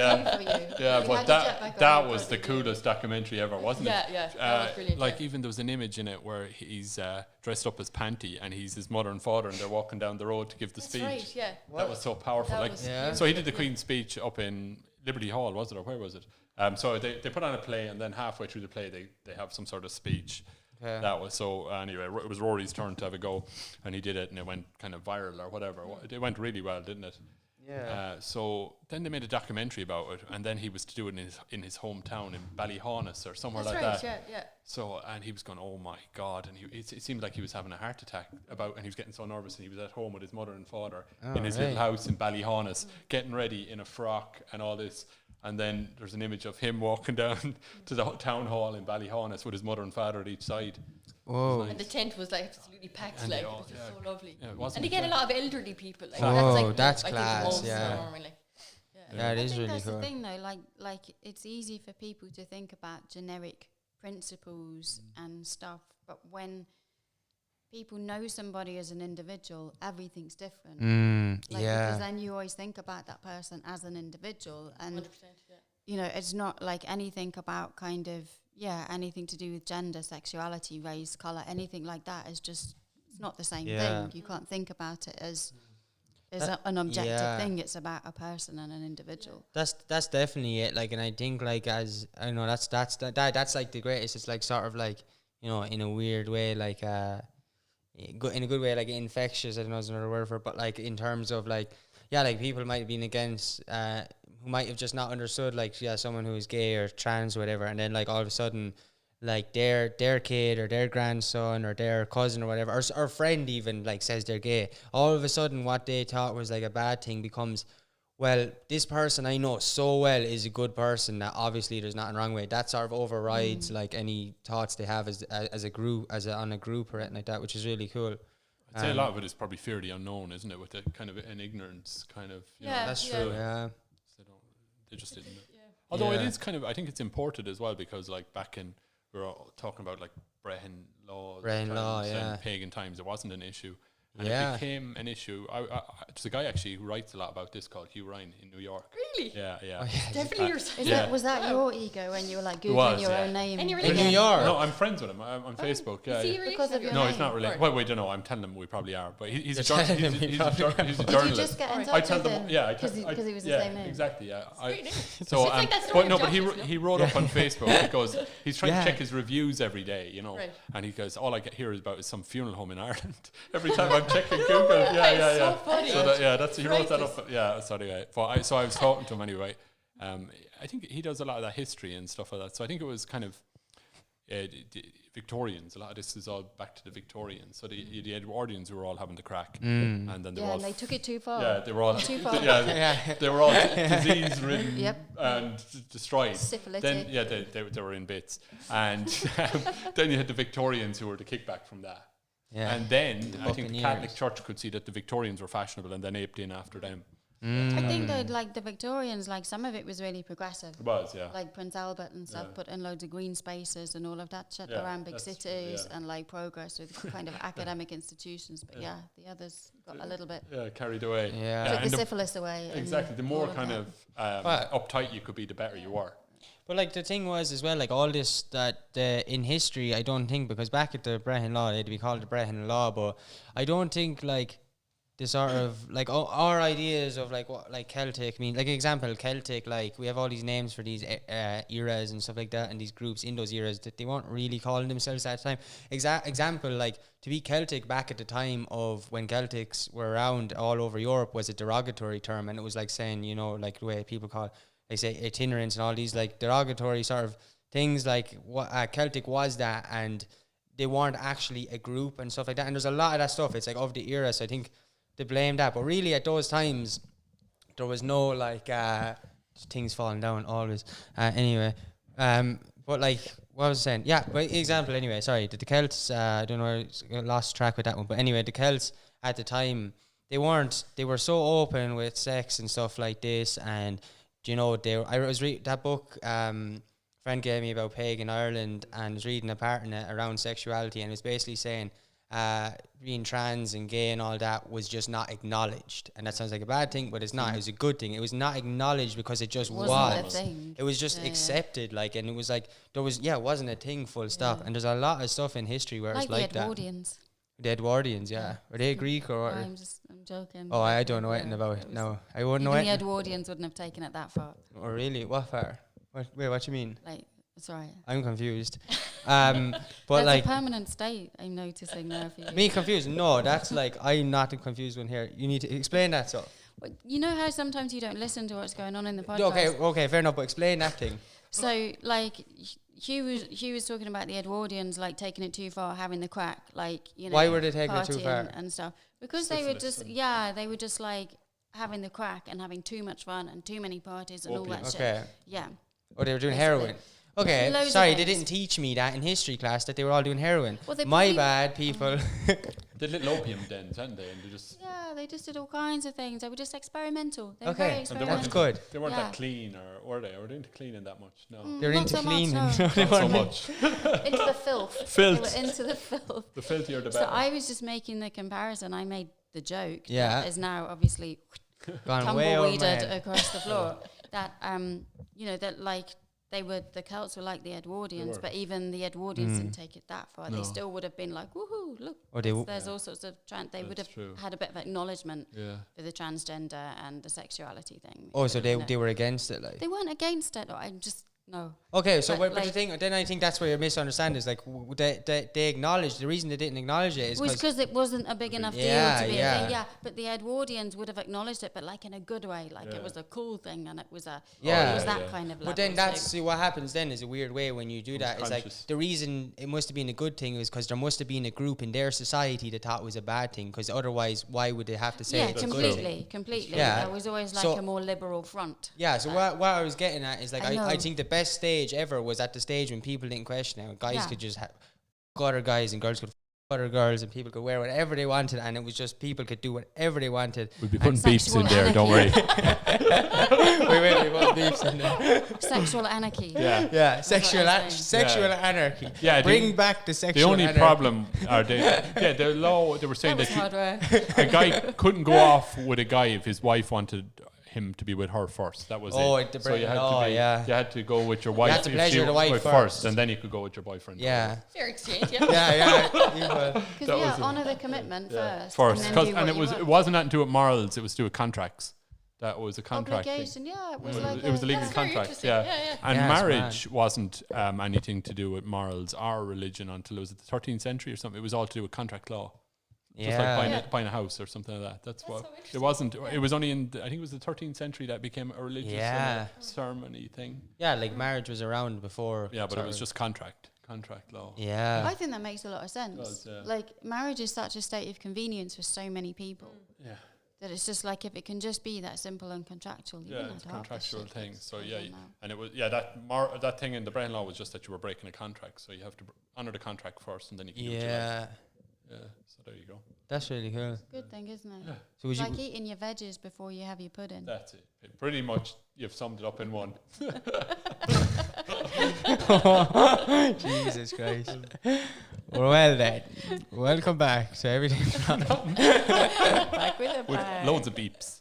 Yeah, but that was the you. coolest documentary ever, wasn't it? Yeah. That was brilliant. Like even there was an image in it where he's dressed up as Panty and he's his mother and father and they're walking down the road to give the speech. Right. Yeah. That was so powerful. So he did the Queen's speech up in Liberty Hall, was it, or where was it? So they put on a play, and then halfway through the play, they have some sort of speech. Yeah. That was so. Anyway, it was Rory's turn to have a go, and he did it, and it went kind of viral or whatever. It went really well, didn't it? Yeah. So then they made a documentary about it, and then he was to do it in his hometown in Ballyhaunis or somewhere that. Yeah. So and he was going, oh my God, and it seemed like he was having a heart attack and he was getting so nervous, and he was at home with his mother and father in his little house in Ballyhaunis, getting ready in a frock and all this. And then there's an image of him walking down to the town hall in Ballyhaunis with his mother and father at each side. Whoa. And the tent was like absolutely packed, and like it was just so lovely. Yeah, and again, a lot of elderly people. Like, that's like class. Yeah, it is really that's cool. the thing, though. Like it's easy for people to think about generic principles and stuff, but when people know somebody as an individual, everything's different. Because then you always think about that person as an individual, and 100%, you know, it's not like anything about kind of anything to do with gender, sexuality, race, color, anything like that is just, it's not the same thing. You can't think about it as an objective thing. It's about a person and an individual. That's definitely it. Like, and I think like as I don't know, that's like the greatest. It's like sort of like, you know, in a weird way, like in a good way, like infectious. I don't know if there's another word for it, but like in terms of like, like people might have been against, who might have just not understood, like, someone who is gay or trans or whatever, and then like all of a sudden, like their kid or their grandson or their cousin or whatever, or friend even, like says they're gay. All of a sudden, what they thought was like a bad thing becomes, well, this person I know so well is a good person, that obviously there's nothing wrong with it. That sort of overrides like any thoughts they have as a group, on a group or anything like that, which is really cool. I'd say a lot of it is probably fear the unknown, isn't it? With the kind of an ignorance kind of. You know, that's true. Yeah. They just didn't. Although it is kind of, I think it's imported as well, because like back in, we were all talking about like Brehon law, and pagan times, it wasn't an issue. And it became an issue. There's a guy actually who writes a lot about this called Hugh Ryan in New York. Really? Yeah. Definitely yourself. Was that your ego when you were like Googling your own name? And you're in New York? No, I'm friends with him. I'm on Facebook. Is he really? Because of your No, name? he's not related. Well, we don't know. I'm telling him we probably are. But he's a journalist. He's a journalist. Did you just get in touch with him? Because he was the same name? Exactly, yeah. So, but he wrote up on Facebook because he's trying to check his reviews every day, you know. Right. And he goes, all I hear about is some funeral home in Ireland. Every time I'm checking Google. Yeah. Funny. So he wrote that up. Yeah, so anyway. But I was talking to him anyway. I think he does a lot of that history and stuff like that. So I think it was kind of Victorians. A lot of this is all back to the Victorians. So the Edwardians were all having the crack, and then they were all and they took it too far. Yeah, they were all too far. They were all disease-ridden and destroyed. Syphilitic. Then they were in bits, and then you had the Victorians who were the kickback from that. Yeah. And then I think the Catholic Church could see that the Victorians were fashionable and then aped in after them. I think that like the Victorians, like some of it was really progressive. It was, yeah. Like Prince Albert and stuff, put in loads of green spaces and all of that shit around big cities and like progress with kind of academic institutions. But the others got a little bit carried away. took the syphilis away. Exactly. The more kind of uptight you could be, the better you were. But like the thing was as well, like all this that in history, I don't think, because back at the Brehon Law, they'd be called the Brehon Law, but I don't think like the sort of like our ideas of like what like Celtic, I mean, like example Celtic, like we have all these names for these eras and stuff like that, and these groups in those eras that they weren't really calling themselves at the time. Example, like to be Celtic back at the time of when Celtics were around all over Europe was a derogatory term, and it was like saying, you know, like the way people call it, they say itinerants and all these like derogatory sort of things, like what Celtic was that, and they weren't actually a group and stuff like that. And there's a lot of that stuff. It's like of the era, so I think they blame that. But really, at those times, there was no like things falling down always. Anyway, but like what was I saying? Yeah, but example anyway. Sorry, the Celts. I don't know, I lost track with that one. But anyway, the Celts at the time, they were so open with sex and stuff like this, and you know, I was reading that book friend gave me about pagan Ireland, and was reading a part in it around sexuality, and it was basically saying being trans and gay and all that was just not acknowledged. And that sounds like a bad thing, but it's not. It was a good thing. It was not acknowledged because it just was. It was just accepted, like, and it was like there was it wasn't a thing, full stop. And there's a lot of stuff in history where it's like that. Edwardians. The Edwardians, Were they Greek or what? I'm joking. Oh, I don't know anything about it. No, I wouldn't know it. The Edwardians wouldn't have taken it that far. Oh, really? What far? Wait, what you mean? Like, sorry. I'm confused. But like like a permanent state, I'm noticing now for you. Me confused? No, that's like I'm not the confused one here. You need to explain that. So well, you know how sometimes you don't listen to what's going on in the podcast. Okay, fair enough. But explain that thing. So like Hugh was talking about the Edwardians like taking it too far, having the crack, like, you know. Why were they taking it too far and stuff? Because they were just like having the crack and having too much fun and too many parties and all that shit. Yeah. Oh, they were doing heroin. Okay, sorry, they didn't teach me that in history class that they were all doing heroin. Well, my bad, people. They did little opium dens, hadn't they? And they just did all kinds of things. They were just experimental. They were very experimental. That's good. They weren't that clean, or were they? Or were they into cleaning that much? No. They were into cleaning. Not so much. Into the filth. They were into the filth. The filthier the better. So I was just making the comparison. I made the joke. Yeah. That is now obviously tumbleweeded across the floor. That you know, that like the Celts were like the Edwardians, but even the Edwardians didn't take it that far. No. They still would have been like, woohoo, look, there's all sorts of they would have had a bit of acknowledgement for the transgender and the sexuality thing. Oh, so they were against it, like they weren't against it. I'm just no. Okay, so but the thing, then I think that's where your misunderstanding is. Like they acknowledged the reason they didn't acknowledge it is because it wasn't a big enough deal to be a thing. Yeah, but the Edwardians would have acknowledged it, but like in a good way, like it was a cool thing, and it was it was that kind of level. But then see what happens then is a weird way when you do that. It's like the reason it must have been a good thing is because there must have been a group in their society that thought it was a bad thing. Because otherwise, why would they have to say it's completely. Yeah, there was always like a more liberal front. Yeah. So what I was getting at is like I think the best stage ever was at the stage when people didn't question it. Guys could just have other guys and girls could other girls, and people could wear whatever they wanted, and it was just people could do whatever they wanted. We'll be putting beeps in there, don't worry. we put beeps in there. Sexual anarchy. Yeah. Sexual anarchy. Yeah, bring back the sexual anarchy. The only problem are the law. They were saying that a guy couldn't go off with a guy if his wife wanted him to be with her first. That was it. So you had to go with your wife. You had to pleasure the wife first, and then you could go with your boyfriend. Yeah. Fair exchange. Because honour the commitment first. And it wasn't nothing to do with morals. It was to do with contracts. That was a contract. Obligation. Yeah, it was it was a legal contract. Yeah. And marriage wasn't anything to do with morals or religion until it was the 13th century or something. It was all to do with contract law. Just like buying a house or something like that. That's what so it wasn't. It was only I think it was the 13th century that became a religious ceremony thing. Yeah, like marriage was around before. Yeah, but it was just contract law. Yeah, I think that makes a lot of sense. Like marriage is such a state of convenience for so many people. Yeah, that it's just like if it can just be that simple and contractual. It's a contractual thing. So and it was that thing in the Brehon Law was just that you were breaking a contract. So you have to honour the contract first, and then you can do what you like. Yeah, so there you go. That's really cool. Good thing, isn't it? Yeah. So would Like you? eating your veggies before you have your pudding. That's it. Pretty much, you've summed it up in one. Jesus Christ. Well then, welcome back to everything. Back with a With bang. loads of beeps.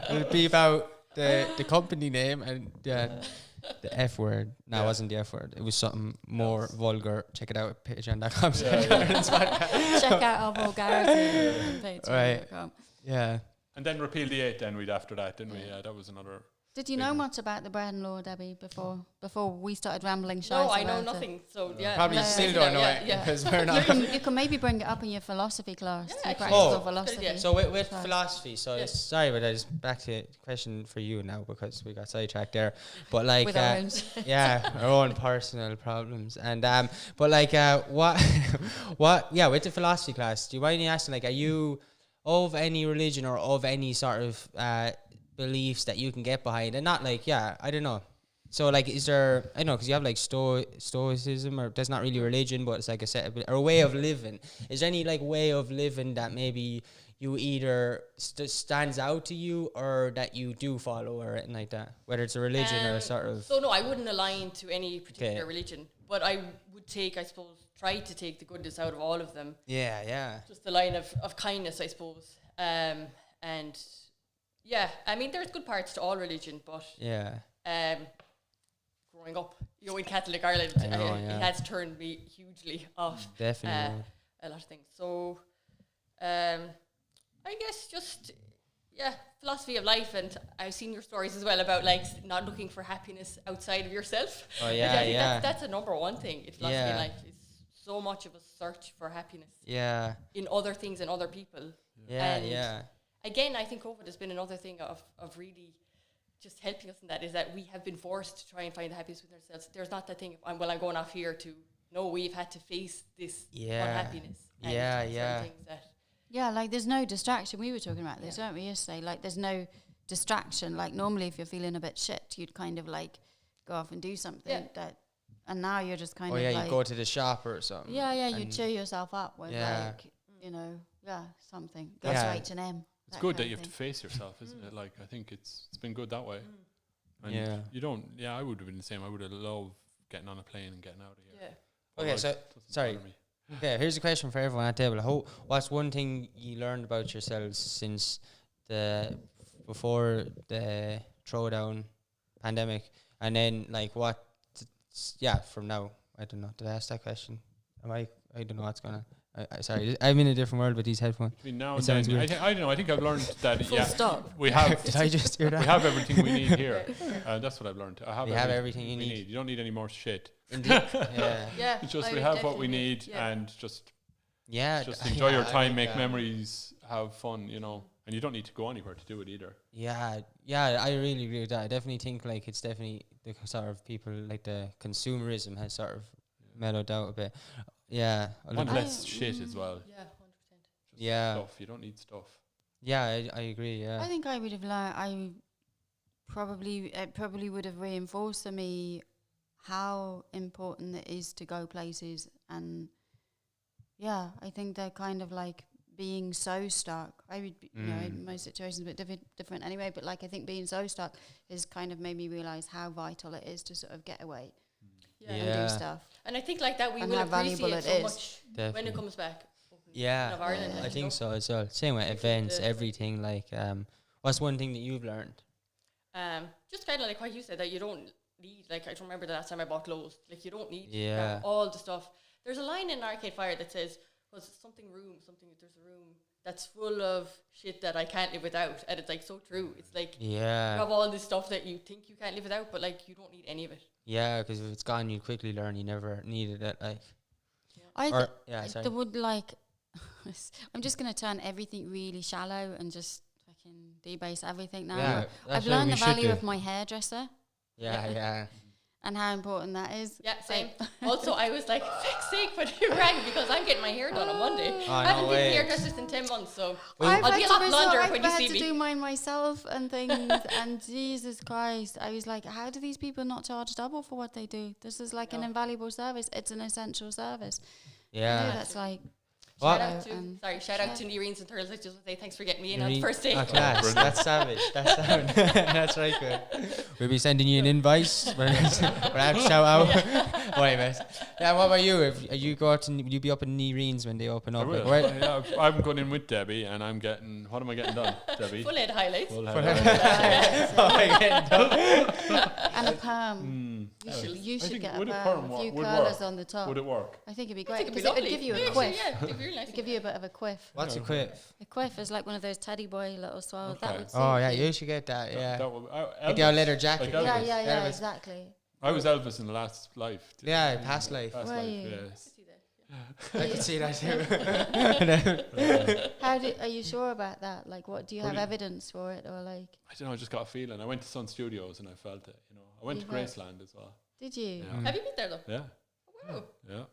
We'll beep out the company name and the F word. No, it wasn't the F word. It was something more vulgar. Check it out at patreon.com. Check out our vulgarity on patreon.com. Yeah. And then repeal the 8 then we'd after that, didn't we? Yeah, that was another... Did you know much about the Breton law, Debbie, before we started rambling shite? No, I know about it? nothing. So yeah, Probably No. still don't know Yeah, it yeah. because we're You not. can maybe bring it up in your philosophy class. Yeah, your actually. practical Oh. philosophy. Yeah. So with Class. philosophy, so Yes. sorry, but I just back to the question for you now because we got sidetracked there. But like, With our own yeah, our own personal problems, and but like, what, yeah, with the philosophy class, do you mind me asking, like, are you of any religion or of any sort of beliefs that you can get behind, and not like, yeah, I don't know. So like, is there, I don't know, because you have like stoicism, or that's not really religion, but it's like a set of, or a way of living. Is there any like way of living that maybe you either stands out to you or that you do follow or anything like that, whether it's a religion or a sort of? So no, I wouldn't align to any particular Okay. religion, but I would take, I suppose, try to take the goodness out of all of them. Yeah. Just the line of kindness, I suppose. And yeah, I mean, there's good parts to all religion, but Yeah. growing up, in Catholic Ireland, I know, yeah. it has turned me hugely off Definitely. a lot of things. So, I guess just, philosophy of life, and I've seen your stories as well about like not looking for happiness outside of yourself. Oh, Like, yeah, I think yeah. That's a number one thing in philosophy Yeah. of life. Is so much of a search for happiness Yeah. in other things and other people. Yeah. And Yeah. Again, I think COVID has been another thing of really just helping us in that, is that we have been forced to try and find the happiness within ourselves. There's not that thing, I'm going off here to, no, we've had to face this Yeah. unhappiness. and Yeah, certain yeah. things that Yeah, like there's no distraction. We were talking about this, weren't we, yesterday? Like there's no distraction. Like normally if you're feeling a bit shit, you'd kind of like go off and do something and now you're just kind Oh of yeah, like... you go to the shop or something. Yeah, you and- cheer yourself up with like, something. Go to Yeah. H&M. It's good that you have to face yourself, isn't it? Like, I think it's been good that way. And Yeah. you don't, I would have been the same. I would have loved getting on a plane and getting out of here. Yeah. But Okay, like, so, doesn't sorry. bother me. Okay, here's a question for everyone at the table. What's one thing you learned about yourselves since before the throwdown pandemic, and then like from now? I don't know. Did I ask that question? I don't know what's gonna. Sorry, I'm in a different world with these headphones. Between now It and sounds then, weird. I don't know. I think I've learned that Full stop. we have Did I just hear that? we have everything we need here. That's what I've learned. We have everything you we need. You don't need any more shit. Indeed. Yeah. Yeah. It's just I we would have what we definitely- need, yeah. and just Yeah. enjoy your I time, like make that. memories, have fun, and you don't need to go anywhere to do it either. Yeah, I really agree with that. I definitely think like it's definitely the sort of people, like the consumerism has sort of mellowed out a bit. Yeah. And less shit as well. Yeah, 100%. Just Yeah. stuff. You don't need stuff. Yeah, I agree. Yeah. I think I would have learned. It probably would have reinforced to me how important it is to go places, and I think they're kind of like being so stuck. I would, my situation's a bit different anyway. But like I think being so stuck has kind of made me realize how vital it is to sort of get away and Yeah. do stuff. And I think like that we And will how valuable appreciate it so is. much when Definitely. it comes back. Yeah, of Ireland, I like, think so as well. Same with events, the- everything. Like, what's one thing that you've learned? Just kind of like what you said, that you don't need, like, I remember the last time I bought clothes, like, you don't need Yeah. all the stuff. There's a line in Arcade Fire that says, there's a room that's full of shit that I can't live without. And it's like so true. It's like, you Yeah, have all this stuff that you think you can't live without, but like, you don't need any of it. yeah. Because if it's gone, you quickly learn you never needed it. Like, Sorry. sorry. There would like, I'm just gonna turn everything really shallow and just fucking debase everything now. Yeah, that's I've what learned we the should value do. of my hairdresser Yeah. and how important that is. Yeah, same. Also, I was like, fuck's sake, but you rang because I'm getting my hair done on Monday. Oh, I no haven't been way. to hairdressers in 10 months, so I've I'll be a lot blonder I've when you had see to me. do mine myself and things, and Jesus Christ, I was like, how do these people not charge double for what they do? This is like an invaluable service. It's an essential service. Yeah. That's like, Shout out to Nereens and Thurles. I just want to say thanks for getting me in on the first day. Oh, class. That's savage. That's savage. That's right good. We'll be sending you an invite. Perhaps shout out. Wait, mate. Yeah, what about you? If you go out to, will you be up in Nereens when they open up? I will. Yeah, I'm going in with Debbie, and I'm getting. What am I getting done, Debbie? Full head highlights. Full head highlights. What am I getting done? And a perm. You should get a perm. A few curlers on the top. Would it work? I think it'd be great because it would give you a quiff. Yeah, it'd be really nice. It'd give you a bit of a quiff. What's a quiff? A quiff is like one of those teddy boy little swallows. Okay. That would Oh yeah, you should get that. Yeah. Get your leather jacket. Like yeah, exactly. I was Elvis in the last life. Yeah, past life. Were you? Yes. I can see that too. Are you sure about that? Like, what do you have evidence for it, or like? I don't know. I just got a feeling. I went to Sun Studios and I felt it. You know, I went to Graceland as well. Did you? Yeah. Have you been there though? Yeah. Oh, wow. Yeah.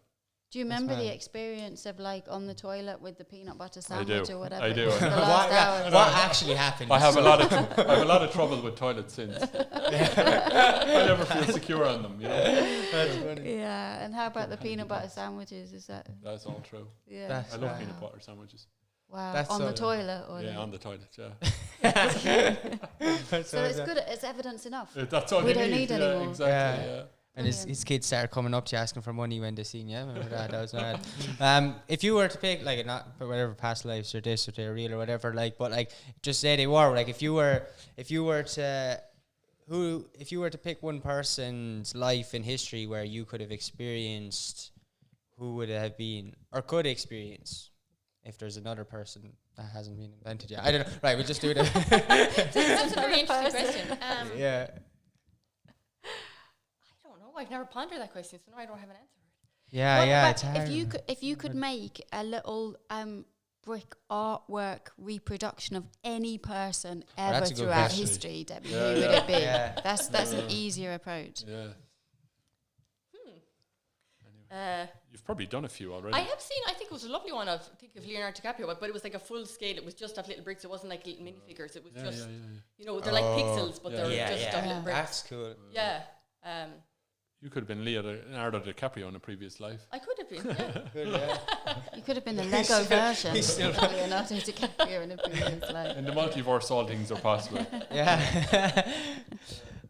Do you remember the experience of like on the toilet with the peanut butter sandwich I do. or whatever? I do. What actually happened? I have a lot of trouble with toilet sins. I never feel secure on them. You know? That's funny. Yeah, and how about the peanut butter sandwiches? Is that? That's all true. Yeah. I love peanut butter sandwiches. Wow. That's on the toilet, or on the toilet. Yeah. So it's good. It's evidence enough. That's all we you don't need anymore. Exactly. Yeah. And his kids started coming up to you asking for money when they seen you. Remember that? That was mad. If you were to pick, like, not whatever past lives or this or they're real or whatever, like, but like, just say they were, like, if you were to pick one person's life in history where you could have experienced, who would it have been or could experience? If there's another person that hasn't been invented yet, I don't know. Right, we'll just do it. That's a very interesting question. Yeah. I've never pondered that question, so no, I don't have an answer for it. Yeah, it's hard. If you could make a little brick artwork reproduction of any person ever throughout history, Debbie, who would it be? Yeah. That's an easier approach. Yeah. You've probably done a few already. I have seen. I think it was a lovely one of Leonardo DiCaprio, but it was like a full scale. It was just of little bricks. It wasn't like little minifigures. It was just you know, they're like pixels, but they're just of little bricks. That's cool. Yeah. You could have been Leonardo DiCaprio in a previous life. I could have been, yeah. You could have been the Lego version of Leonardo DiCaprio in a previous life. In the multiverse, all things are possible. Yeah.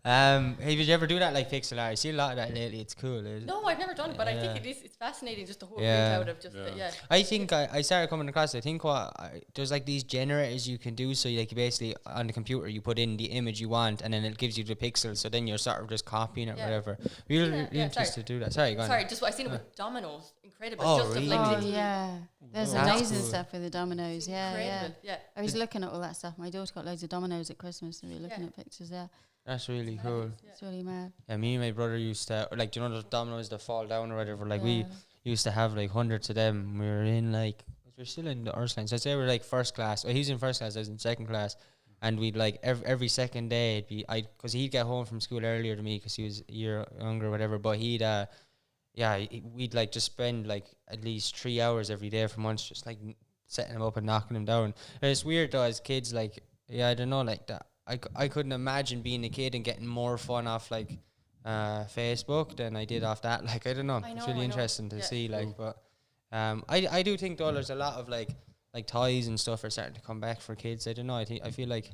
Hey, did you ever do that, like pixel art? I see a lot of that lately. It's cool. No, I've never done it, but I think it's fascinating just the whole out of just I think I started coming across. I think there's like these generators you can do. So you basically on the computer you put in the image you want, and then it gives you the pixels. So then you're sort of just copying it, whatever. Really interested to do that. Sorry, go on. Sorry, just I seen it with dominoes. Incredible. Oh, just really? Oh yeah. There's amazing cool stuff with the dominoes. Yeah. I was Yeah. looking at all that stuff. My daughter got loads of dominoes at Christmas, and we were looking at pictures there. That's really cool. It's really mad. Yeah, me and my brother used to, like, do you know those dominoes that fall down or whatever? Like, we used to have like hundreds of them. We were in like, we're still in the Ursline. So I'd say we're like first class. Well, he was in first class, I was in second class. And we'd like every second day, it'd be, because he'd get home from school earlier than me because he was a year younger or whatever. But we'd like just spend like at least 3 hours every day for months just like setting him up and knocking him down. And it's weird though, as kids, like, I don't know, like that. I couldn't imagine being a kid and getting more fun off like Facebook than I did off that. Like, I don't know. It's really interesting to see. Like, but I do think though there's a lot of like toys and stuff are starting to come back for kids. I don't know. I feel like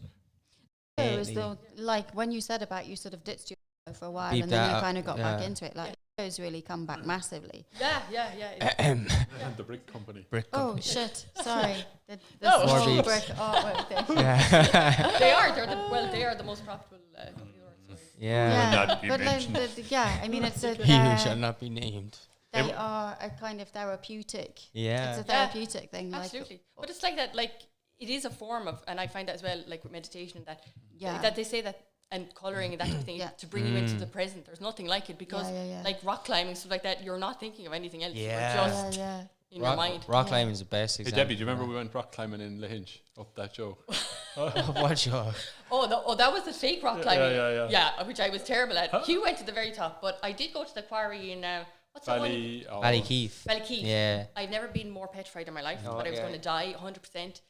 it was like when you said about you sort of ditched your for a while and then you kind of got back into it. Like those really come back massively. The brick company. Oh shit! Sorry. The brick artwork thing. Yeah. They are the most profitable company in the world. Yeah. But I mean, it's a. He who shall not be named. They are a kind of therapeutic. Yeah. It's a therapeutic thing. Absolutely. But it's like that. Like it is a form of, and I find that as well, like with meditation, that they say that. And colouring and that kind of thing to bring you into the present. There's nothing like it because like rock climbing, stuff like that, you're not thinking of anything else. Yeah. You're just in your mind. Rock climbing is the best example. Hey Debbie, do you remember we went rock climbing in Lahinch up that joke? What joke? That was the fake rock climbing. Yeah, which I was terrible at. Hugh went to the very top, but I did go to the quarry in what's that one? Ballykeith. Yeah. I've never been more petrified in my life. I thought I was going to die 100%.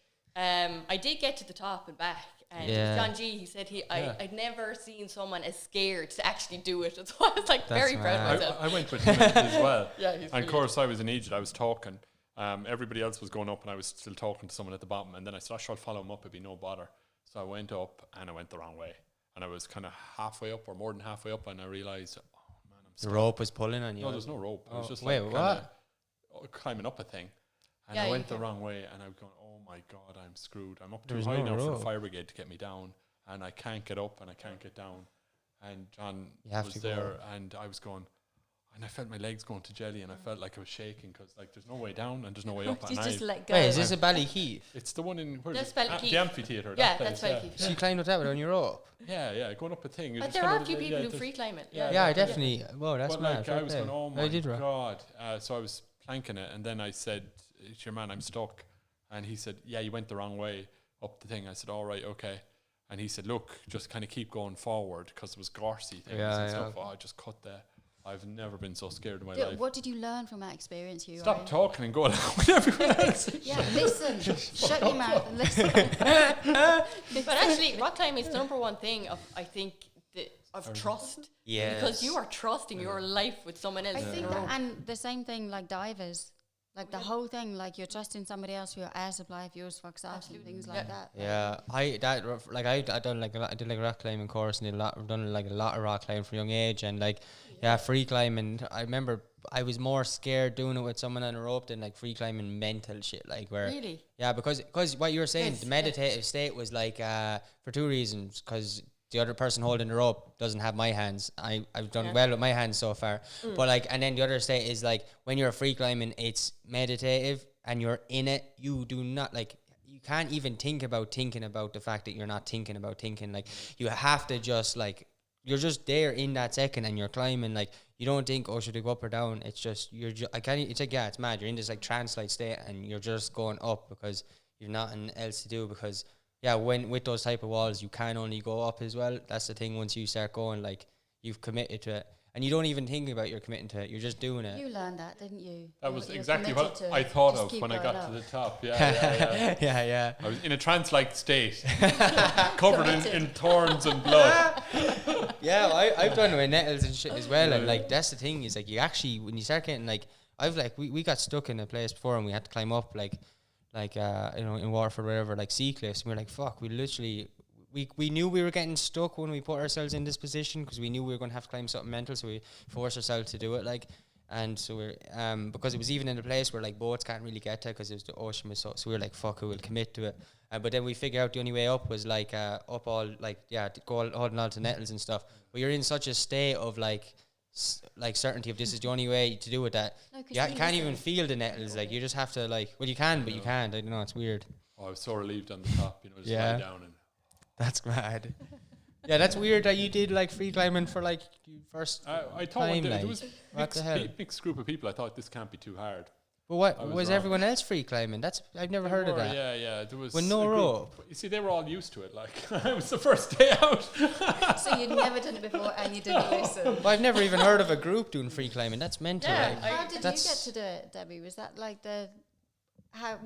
I did get to the top and back. And John G, he said I'd never seen someone as scared to actually do it. So I was like very proud of myself. I went with him as well. Yeah, and of course I was in Egypt, I was talking, Everybody else was going up, and I was still talking to someone at the bottom. And then I said, I shall follow him up, it'd be no bother. So I went up, and I went the wrong way. And I was kind of halfway up, or more than halfway up, and I realised, oh man, I'm stuck. The rope was pulling on you. No, there's no rope. I was just wait, like what? Climbing up a thing. And Yeah, I went the wrong way, and I was going, oh my God, I'm screwed. I'm up too There's high no now for rope. the fire brigade to get me down. And I can't get up, and I can't get down. And John was there, and I was going, and I felt my legs going to jelly, and I felt like I was shaking because like there's no way down and there's no way up. You And just let go. Wait, is this a Ballykeith? it's the one in That's Ballykeith. the amphitheatre. Yeah, that that's place, Ballykeith. So you climbed up that with on your rope? Yeah, going up a thing. You But just there kinda are a few people who just- free climb it. Yeah, Yeah, I definitely. Whoa, that's but mad. like fair I was play. going, oh I my did right. God. So I was planking it, and then I said, "It's your man, I'm stuck." And he said, "Yeah, you went the wrong way up the thing." I said, "All right, okay." And he said, "Look, just kind of keep going forward," because it was gorsey things and stuff. Oh, I just cut there. I've never been so scared in my life. What did you learn from that experience, Hugh? Stop talking and go along with everyone else. Yeah, listen. Shut your mouth and listen. But actually, rock climbing is the number one thing of trust. Yeah. Because you are trusting your life with someone else. I think that, and the same thing like divers. Like the whole thing, like you're trusting somebody else for your air supply if yours fucks up and things like that. Yeah, I done like I did like a rock climbing course and done like a lot of rock climbing from a young age, and like free climbing. I remember I was more scared doing it with someone on a rope than like free climbing mental shit, like where Really? yeah, because what you were saying, the meditative state was like for two reasons, because the other person holding the rope doesn't have my hands. I've done well with my hands so far. But like, and then the other state is like when you're free climbing, it's meditative and you're in it. You do not like, you can't even think about the fact that you're not thinking about thinking. Like you have to just like, you're just there in that second and you're climbing. Like you don't think, oh, should I go up or down? It's just, it's like, yeah, it's mad. You're in this like trance-like state and you're just going up because you've nothing else to do, because yeah, when with those type of walls, you can only go up as well. That's the thing. Once you start going, like you've committed to it, and you don't even think about you're committing to it. You're just doing it. You learned that, didn't you? That was You're exactly committed what to I thought just of keep when I going got up. to the top. Yeah. yeah. I was in a trance-like state, covered in thorns and blood. Yeah, I've done it with nettles and shit as well. And like that's the thing, is like you actually, when you start getting like, I've like we got stuck in a place before and we had to climb up like in Waterford or whatever, like sea cliffs, and we were like, fuck, we literally we knew we were getting stuck when we put ourselves in this position, because we knew we were going to have to climb something mental, so we forced ourselves to do it, like. And so we're because it was even in a place where like boats can't really get to, because the ocean was so we were like, fuck it, we'll commit to it. But then we figured out the only way up was like up all like holding on to nettles and stuff. But you're in such a state of like certainty of this is the only way to do it, that you can't even feel the nettles. Like you just have to like, well, you can, but you can't. I don't know, it's weird. Oh, I was so relieved on the top, just lie down and. That's mad. Yeah, that's weird that you did like free climbing for like your first I thought time. there was what the hell? mixed group of people. I thought this can't be too hard. But what I was was wrong. everyone else free climbing? I've never heard of that. Yeah. There was With no a group. rope. You see, they were all used to it. Like it was the first day out. So you'd never done it before and you didn't listen. Well, I've never even heard of a group doing free climbing. That's mental. Yeah, like. How did you get That's- to do it, Debbie? Was that like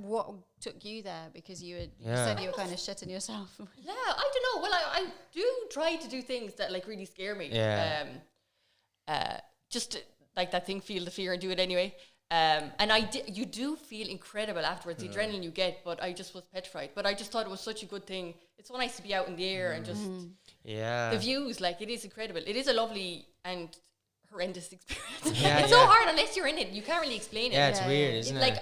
what took you there? Because you Yeah. said you were kind of shitting yourself. Yeah, I don't know. Well, I do try to do things that like really scare me. Yeah. Just to, like that thing, feel the fear and do it anyway. And you do feel incredible afterwards, the adrenaline you get, but I just was petrified. But I just thought it was such a good thing. It's so nice to be out in the air and just Yeah. the views, like it is incredible. It is a lovely and horrendous experience. Yeah, It's so hard unless you're in it. You can't really explain it. Yeah, it's weird, isn't it? Like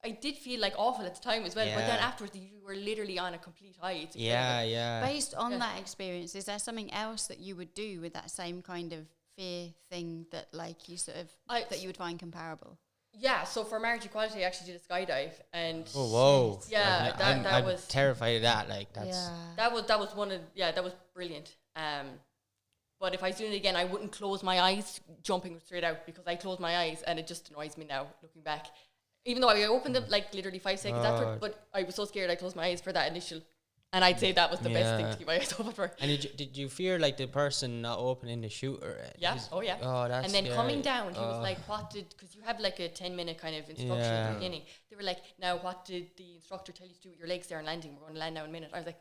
I did feel like awful at the time as well, but then Yeah. afterwards you were literally on a complete high. It's Yeah, incredible. yeah. Based on that experience, is there something else that you would do with that same kind of fear thing that like you sort of that you would find comparable? Yeah, so for marriage equality I actually did a skydive, and Oh, whoa. Yeah, I'm that was terrified of that. Like that's that was one of that was brilliant. But if I was doing it again, I wouldn't close my eyes jumping straight out, because I closed my eyes and it just annoys me now looking back. Even though I opened them like literally 5 seconds after, but I was so scared I closed my eyes for that initial. And I'd say that was the best thing to keep my eyes open for. And did you fear like the person not opening the shooter? Yeah. Oh, yeah. Oh, that's and then scary. coming down, he was like, because you have like a 10-minute kind of instruction at the beginning. They were like, now what did the instructor tell you to do with your legs there and landing? We're going to land now in a minute. I was like,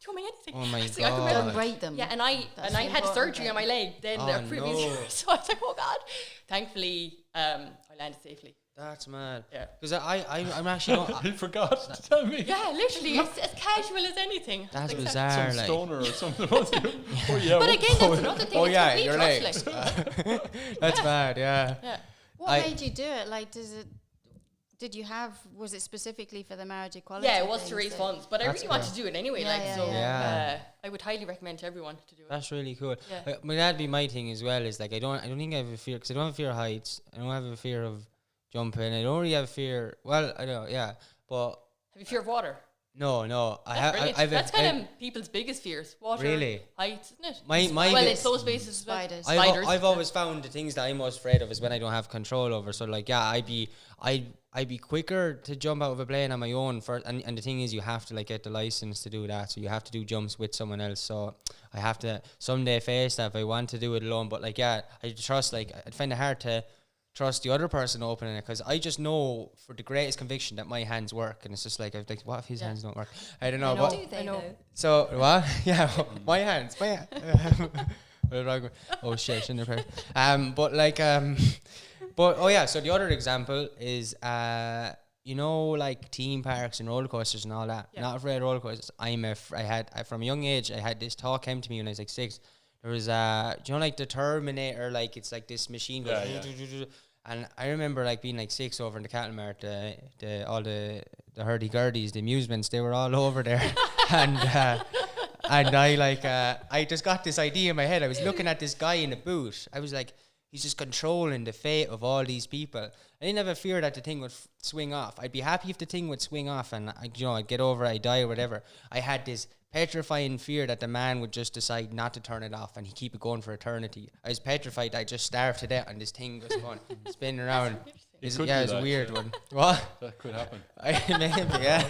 tell me anything. Oh my So God. Don't break them. Yeah, and I had surgery on my leg then the previous year. So I was like, oh God. Thankfully, I landed safely. That's mad. Yeah. Because I'm actually not. He forgot to tell me. Yeah, literally, it's as casual as anything. That's Like bizarre. Some like. stoner or something. Was it? Oh yeah. But again, that's another thing. Oh it's yeah, complete you're trust, late. like. That's bad. Yeah. Yeah. What I- made you do it? Like, was it specifically for the marriage equality? Yeah, it was to thing? raise So- funds, but I That's really want cool. to do it anyway. Yeah, like, yeah, so yeah. I would highly recommend to everyone to do it. That's really cool. Yeah. But that'd be my thing as well. Is like I don't think I have a fear because I don't have a fear of heights. I don't have a fear of jumping. I don't really have a fear. Well, I don't. Yeah, but Have you fear of water? no. That's brilliant. I've That's kind of people's biggest fears. Water, Really? heights, isn't it? My well, bit- it's those spaces as well. Spiders. Spiders. I've always found the things that I'm most afraid of is when I don't have control over. So like, yeah, I'd be quicker to jump out of a plane on my own first. And the thing is, you have to like get the license to do that. So you have to do jumps with someone else. So I have to someday face that if I want to do it alone. But like, yeah, I trust, like, I'd find it hard to trust the other person opening it because I just know for the greatest conviction that my hands work. And it's just like, what if his hands don't work? I don't know. know. But Do they know? so what? Yeah, my hands. Oh shit, shouldn't have heard. But like, but oh yeah. So the other example is, you know, like theme parks and roller coasters and all that. Yeah. Not afraid of roller coasters. From a young age, I had this thought came to me when I was like 6. There was you know, like the Terminator, like it's like this machine goes. Yeah. And I remember like being like 6 over in the cattle mart, all the hurdy-gurdies, the amusements, they were all over there. and I like, I just got this idea in my head. I was looking at this guy in a boot. I was like, he's just controlling the fate of all these people. I didn't have a fear that the thing would swing off. I'd be happy if the thing would swing off and I'd get over it, I'd die or whatever. I had this petrifying fear that the man would just decide not to turn it off and he'd keep it going for eternity. I was petrified I'd just starve to death and this thing was going spinning around. It's could a do weird that, one. What? That could happen. Maybe, yeah.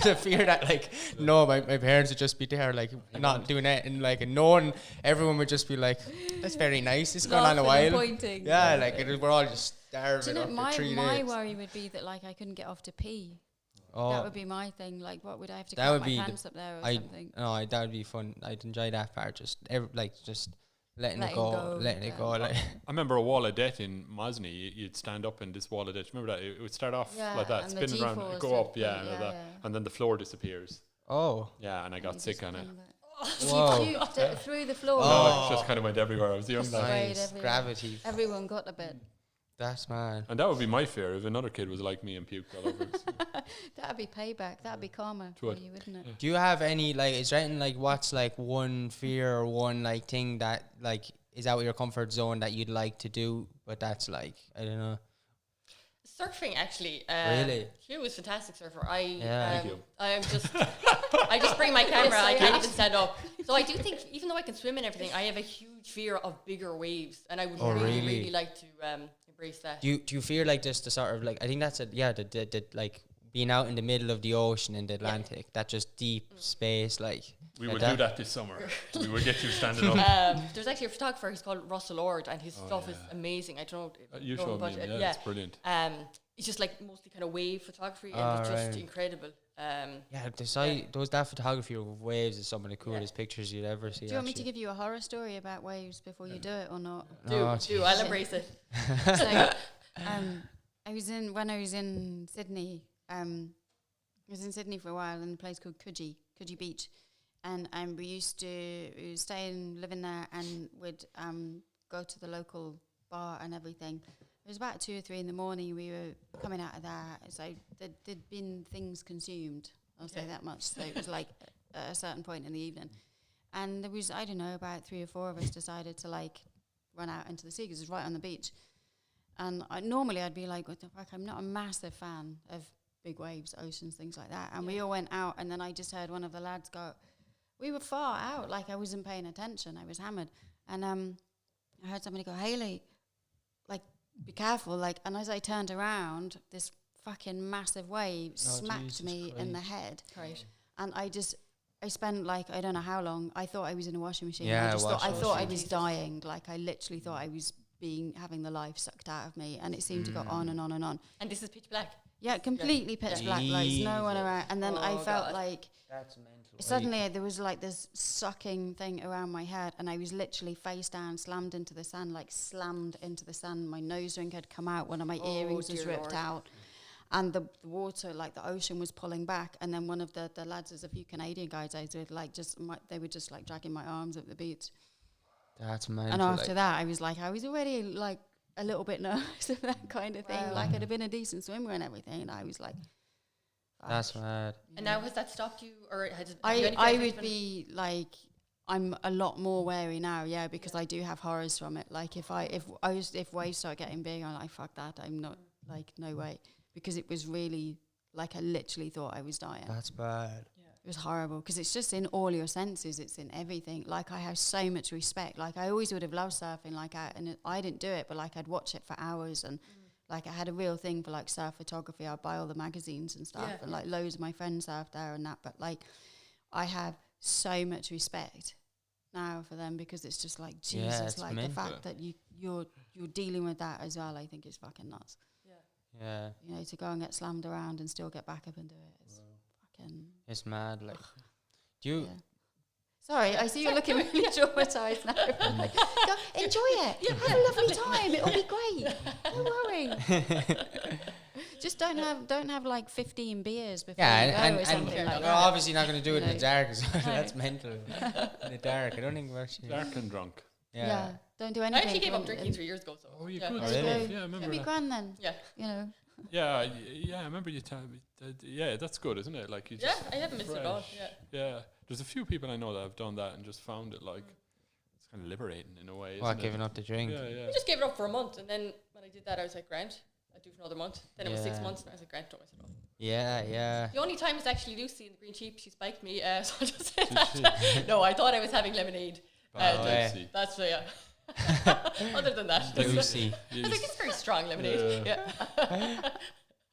The fear that, like, no, my parents would just be there, like, not doing it, and like, everyone would just be like, that's very nice, it's going on a while. Pointing. Yeah, like, we're all just Do starving you know, up for 3 my days. worry would be that, like, I couldn't get off to pee. Oh, That would be my thing. Like, what would I have to That cut would my be pants up there or something? that would be fun. I'd enjoy that part, just letting it Letting go, go, letting it yeah. go. Like, I remember a wall of death in Mosney. You'd stand up in this wall of death. Remember that? It would start off Yeah, like that, and the spin around, G-force go would up, be- yeah, and, yeah, that, yeah. and then the floor disappears. oh, Yeah, and I got sick on it. whoa, You puked it through the floor. No, Oh. it just kind of went everywhere. I was young Just lad. sprayed nice everywhere. gravity. Everyone got a bit. That's mad. And that would be my fear if another kid was like me and puked all over us. That'd be payback. That'd be karma for would. you, wouldn't it? Do you have any, like, is there anything, like, what's like one fear or one like thing that like is out of your comfort zone that you'd like to do, but that's like, I don't know. Surfing, actually. Really? Hugh was a fantastic surfer. Yeah. Thank you. I just bring my camera. I Yes, can't I even stand up. So I do think, even though I can swim and everything, I have a huge fear of bigger waves, and I would Oh, really, really? really like to embrace that. Do you feel like just the sort of like, I think that's the like being out in the middle of the ocean in the Atlantic, that just deep space, like We like would do that this summer. We would get you standing up. There's actually a photographer. He's called Russell Ord, and his stuff is amazing. I don't know. You know showed about me, it. yeah, it's brilliant. It's just like mostly kind of wave photography, and it's just right. incredible. yeah, that photography of waves is some of the coolest pictures you'd ever see. Do you want me to actually. give you a horror story about waves before you do it or not? Oh, I'll embrace it. So, I was in Sydney. I was in Sydney for a while in a place called Coogee Beach, and we were living there, and would go to the local bar and everything. It was about 2 or 3 in the morning. We were coming out of that. So there'd been things consumed. I'll say that much. So it was like at a certain point in the evening, and there was, I don't know, about 3 or 4 of us decided to like run out into the sea because it was right on the beach. And normally I'd be like, what the fuck? I'm not a massive fan of big waves, oceans, things like that. And we all went out, and then I just heard one of the lads go, we were far out, like I wasn't paying attention. I was hammered. And I heard somebody go, Hayley, like, be careful. Like, and as I turned around, this fucking massive wave smacked Jesus me in the Christ. head. Right. And I spent like, I don't know how long, I thought I was in a washing machine. Yeah, I washing thought I machine. was dying. Like, I literally thought I was having the life sucked out of me, and it seemed to go on and on and on. And this is pitch black. Yeah, completely pitch black, like there's no one around. And then I felt like That's mental. suddenly there was like this sucking thing around my head, and I was literally face down, slammed into the sand. My nose ring had come out, one of my earrings was ripped out, and the water, like the ocean, was pulling back. And then one of the lads, there's a few Canadian guys I was with, like they were just like dragging my arms up the beach. That's mental. And after that, I was already like a little bit nervous of that kind of thing. Wow. Like I'd have been a decent swimmer and everything, and I was like, that's mad. And now has that stopped you, or has it? I would be like, I'm a lot more wary now, because I do have horrors from it. Like if waves start getting big, I'm like, fuck that. I'm not like, no way, because it was really like I literally thought I was dying. That's bad. It was horrible because it's just in all your senses. It's in everything. Like I have so much respect. Like I always would have loved surfing. And I didn't do it, but like I'd watch it for hours, and like I had a real thing for like surf photography. I'd buy all the magazines and stuff, and like loads of my friends surfed there and that. But like I have so much respect now for them, because it's just like Jesus. Like the fact that you're dealing with that as well, I think is fucking nuts. Yeah. You know, to go and get slammed around and still get back up and do it. It's fucking. It's mad. Like, do you? Yeah. Sorry, I see you're looking really traumatized now. Like, go, enjoy it. Have a lovely time. It'll be great. Don't worry. Just don't have like 15 beers before you go or something like we're that. obviously not going to do it in the dark. That's mental. In the dark, I don't think we're actually Dark and drunk. Yeah. Don't do I anything. actually gave up drinking 3 years ago. So. Oh, you yeah. could. Really? Yeah, I remember It'll be that. grand then. Yeah. You know. Yeah, I remember you telling me. Yeah, that's good, isn't it? Like you just I haven't missed it at all. Yeah, there's a few people I know that have done that and just found it like it's kind of liberating in a way. what, isn't giving it? up the drink. Yeah. I just gave it up for a month, and then when I did that, I was like, "Grant, I'll do it for another month." Then it was 6 months, and I was like, "Grant, don't mess it up." Yeah. The only time is actually Lucy in the green sheep. She spiked me, so I just said that. No, I thought I was having lemonade. Lucy. That's Other than that, Lucy. I think it's very strong lemonade. Yeah.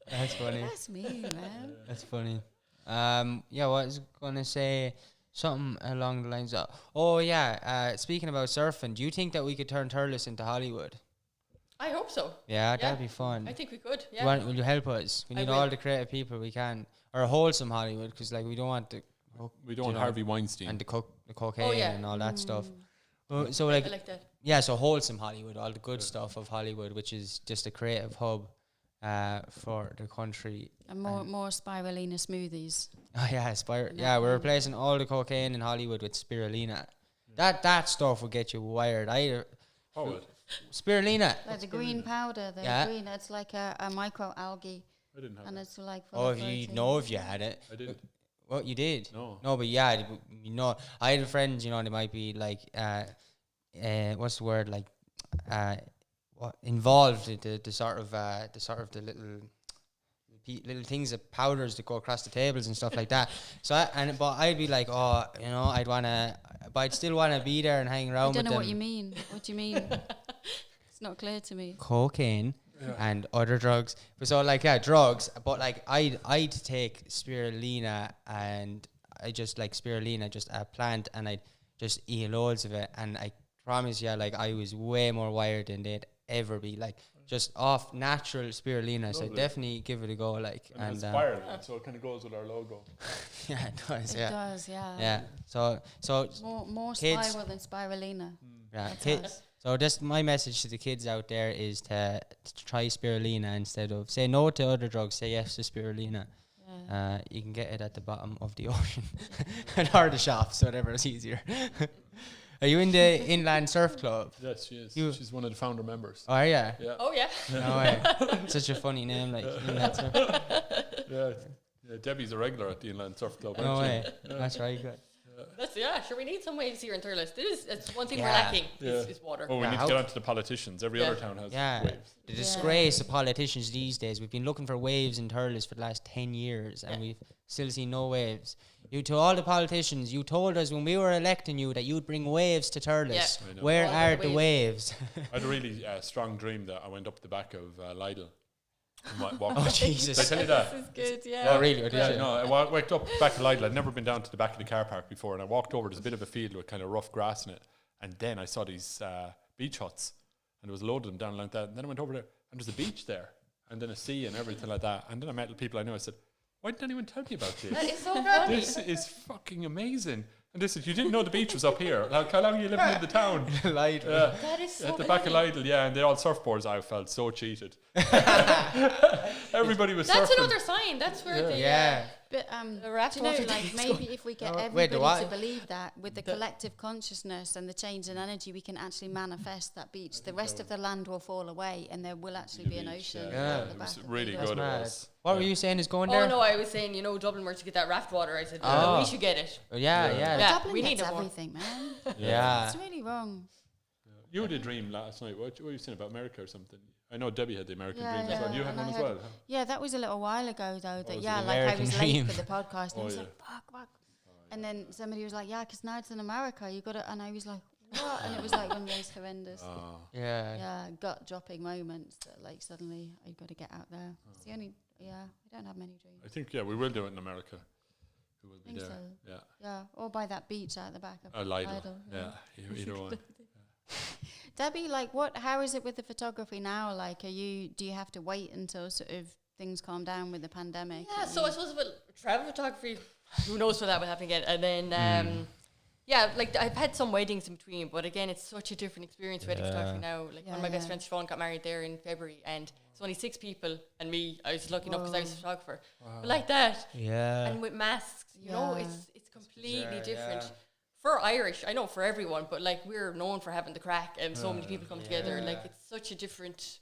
That's funny. That's me, man. That's funny. What I was gonna say something along the lines of, speaking about surfing, do you think that we could turn Turles into Hollywood? I hope so. Yeah, that'd be fun. I think we could. Yeah. Will you help us? We need all the creative people we can, or a wholesome Hollywood, because like we don't want Harvey Weinstein and the cocaine and all that stuff. So I like like that. so wholesome Hollywood, all the good stuff of Hollywood, which is just a creative hub for the country. And more spirulina smoothies. Oh yeah, we're replacing all the cocaine in Hollywood with spirulina. That stuff will get you wired. Spirulina. Like the green powder, green. It's like a microalgae. I didn't have and it. it's like. If you had it. I didn't. What, you did? No, but yeah, I had friends. They might be like, what's the word, like, involved in the sort of the little things of powders that go across the tables and stuff like that. So I'd be like, I'd still wanna be there and hang around. I don't with know them. what you mean. What do you mean? It's not clear to me. Cocaine. And other drugs, drugs. But like, I'd take spirulina, and I just like spirulina, just a plant, and I'd just eat loads of it. And I promise you, like, I was way more wired than they'd ever be. Like, just off natural spirulina. So definitely give it a go. Like, and it's spiraling, so it kind of goes with our logo. Yeah, it does. It does, yeah. Yeah. So more kids, spiral than spirulina. Yeah, kids. So just my message to the kids out there is to try spirulina instead of say no to other drugs. Say yes to spirulina. Yeah. You can get it at the bottom of the ocean or the shops, whatever is easier. Are you in the Inland Surf Club? Yes, she is. She's one of the founder members. Oh, yeah. Oh yeah. No way. Such a funny name, like Inland Surf. Yeah, Debbie's a regular at the Inland Surf Club. No way. That's right. Good. Sure, we need some waves here in Thurles. It's one thing we're lacking is water. Oh, we need to get onto the politicians. Every other town has waves. The disgrace of politicians these days. We've been looking for waves in Thurles for the last 10 years, and we've still seen no waves. To all the politicians, you told us when we were electing you that you'd bring waves to Thurles. Yeah. Where are the waves? I had a really strong dream that I went up the back of Lidl. Oh, Jesus. Did I tell you that? This is good, yeah. Oh, really? No, I walked up back to Lidl. I'd never been down to the back of the car park before, and I walked over. There's a bit of a field with kind of rough grass in it, and then I saw these beach huts, and there was a load of them down like that. And then I went over there, and there's a beach there, and then a sea and everything like that. And then I met people I knew. I said, "Why didn't anyone tell me about this? That is so funny. This is fucking amazing." And they said, "You didn't know the beach was up here. Like, how long are you living in the town?" That is so at the back of Lidl, yeah, and they all surfboards. I felt so cheated. Everybody was That's surfing. another sign. That's where the But the raft do you know, water like thing's maybe going. if we get Wait, everybody do I? to believe that with the collective consciousness and the change in energy, we can actually manifest that beach. The rest of the land will fall away, and there will actually be an ocean. Yeah. at the It back was of really the good. It Mad. was. What were you saying is going there? Oh no, I was saying, you know, Dublin where to get that raft water. I said, Oh. no, we should get it. Yeah. Yeah. Dublin we gets need it more. everything, man. Yeah. It's really wrong. You had a dream last night. What were you saying about America or something? I know Debbie had the American Yeah, dream as well. yeah. You had And one I as had- well. Huh? Yeah, that was a little while ago though. That was yeah, it like I American was dream? late for the podcast, and I was yeah. like, fuck. And then somebody was like, yeah, because now it's in America. You got to, and I was like, what? And it was like one of those horrendous, Yeah. gut dropping moments that like suddenly I got to get out there. It's the only, I don't have many dreams. I think we will do it in America. We will be Think there. so. Yeah. Yeah, or by that beach out the back of Lidl. Lidl, Yeah. Either one. Debbie, like, how is it with the photography now? Like, do you have to wait until sort of things calm down with the pandemic? Yeah, so I suppose with travel photography, who knows when that will happen again. And then, like I've had some weddings in between, but again, it's such a different experience wedding photography now. Like one of my best friends, Siobhan, got married there in February, and it's only 6 people and me. I was lucky enough because I was a photographer. But like that, and with masks, you know, it's completely different. For Irish, I know for everyone, but like we're known for having the crack and so many people come together. Like it's such a different.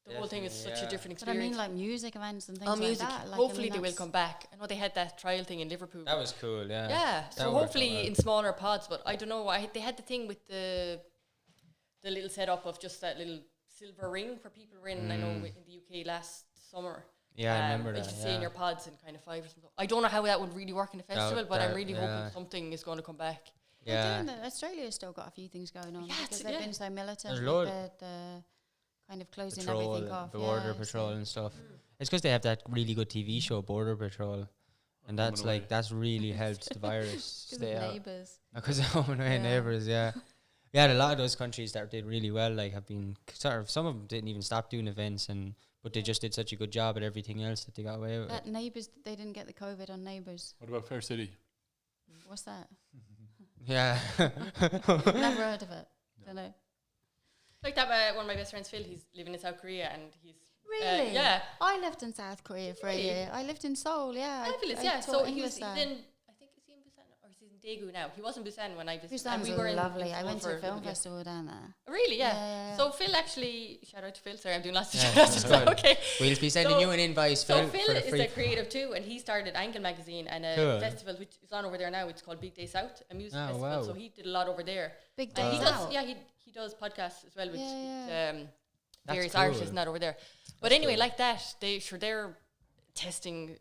The whole thing is such a different But I experience. mean, like music events and things music. like that. Like, Hopefully I mean, they will come back. I know they had that trial thing in Liverpool. That was cool, yeah. Yeah, That so worked hopefully out in smaller pods, but I don't know. They had the thing with the little setup of just that little silver ring for people were in. I know in the UK last summer. Yeah, I remember you that. should see in your pods in kind of 5 or something. I don't know how that would really work in a festival, but I'm really hoping something is going to come back. Yeah, Australia's still got a few things going on because they've been so militant. With the kind of closing everything off. The border patrol and stuff. It's because they have that really good TV show, Border Patrol. And that's really helped the virus stay out. Neighbours. Because of home and away neighbours, yeah. Yeah, a lot of those countries that did really well, like, have been some of them didn't even stop doing events, but they just did such a good job at everything else that they got away with. That Neighbours, they didn't get the COVID on Neighbours. What about Fair City? What's that? Yeah. Never heard of it. Don't know. Like that, one of my best friends, Phil, he's living in South Korea and he's Really? yeah. I lived in South Korea for a year. I lived in Seoul. Yeah. Fabulous, I So taught he English was there. then. I think is he in Busan or is he in Daegu now? He was in Busan when I visited. Busan's and we were lovely. in I went to a Seoul film for- festival down there. Really, yeah. Yeah. So Phil actually, shout out to Phil. Sorry, I'm doing lots of Yeah, shout outs. it's good. Okay. We'll be sending you an invite, So Phil, Phil for the is free. a creative too, and he started Angle Magazine and a Cool. festival which is on over there now. It's called Big Day South, a music Oh, festival. wow. So he did a lot over there. Big And Day he Out. does, he does podcasts as well with That's various cool. artists and that over there. But anyway, like that, their testing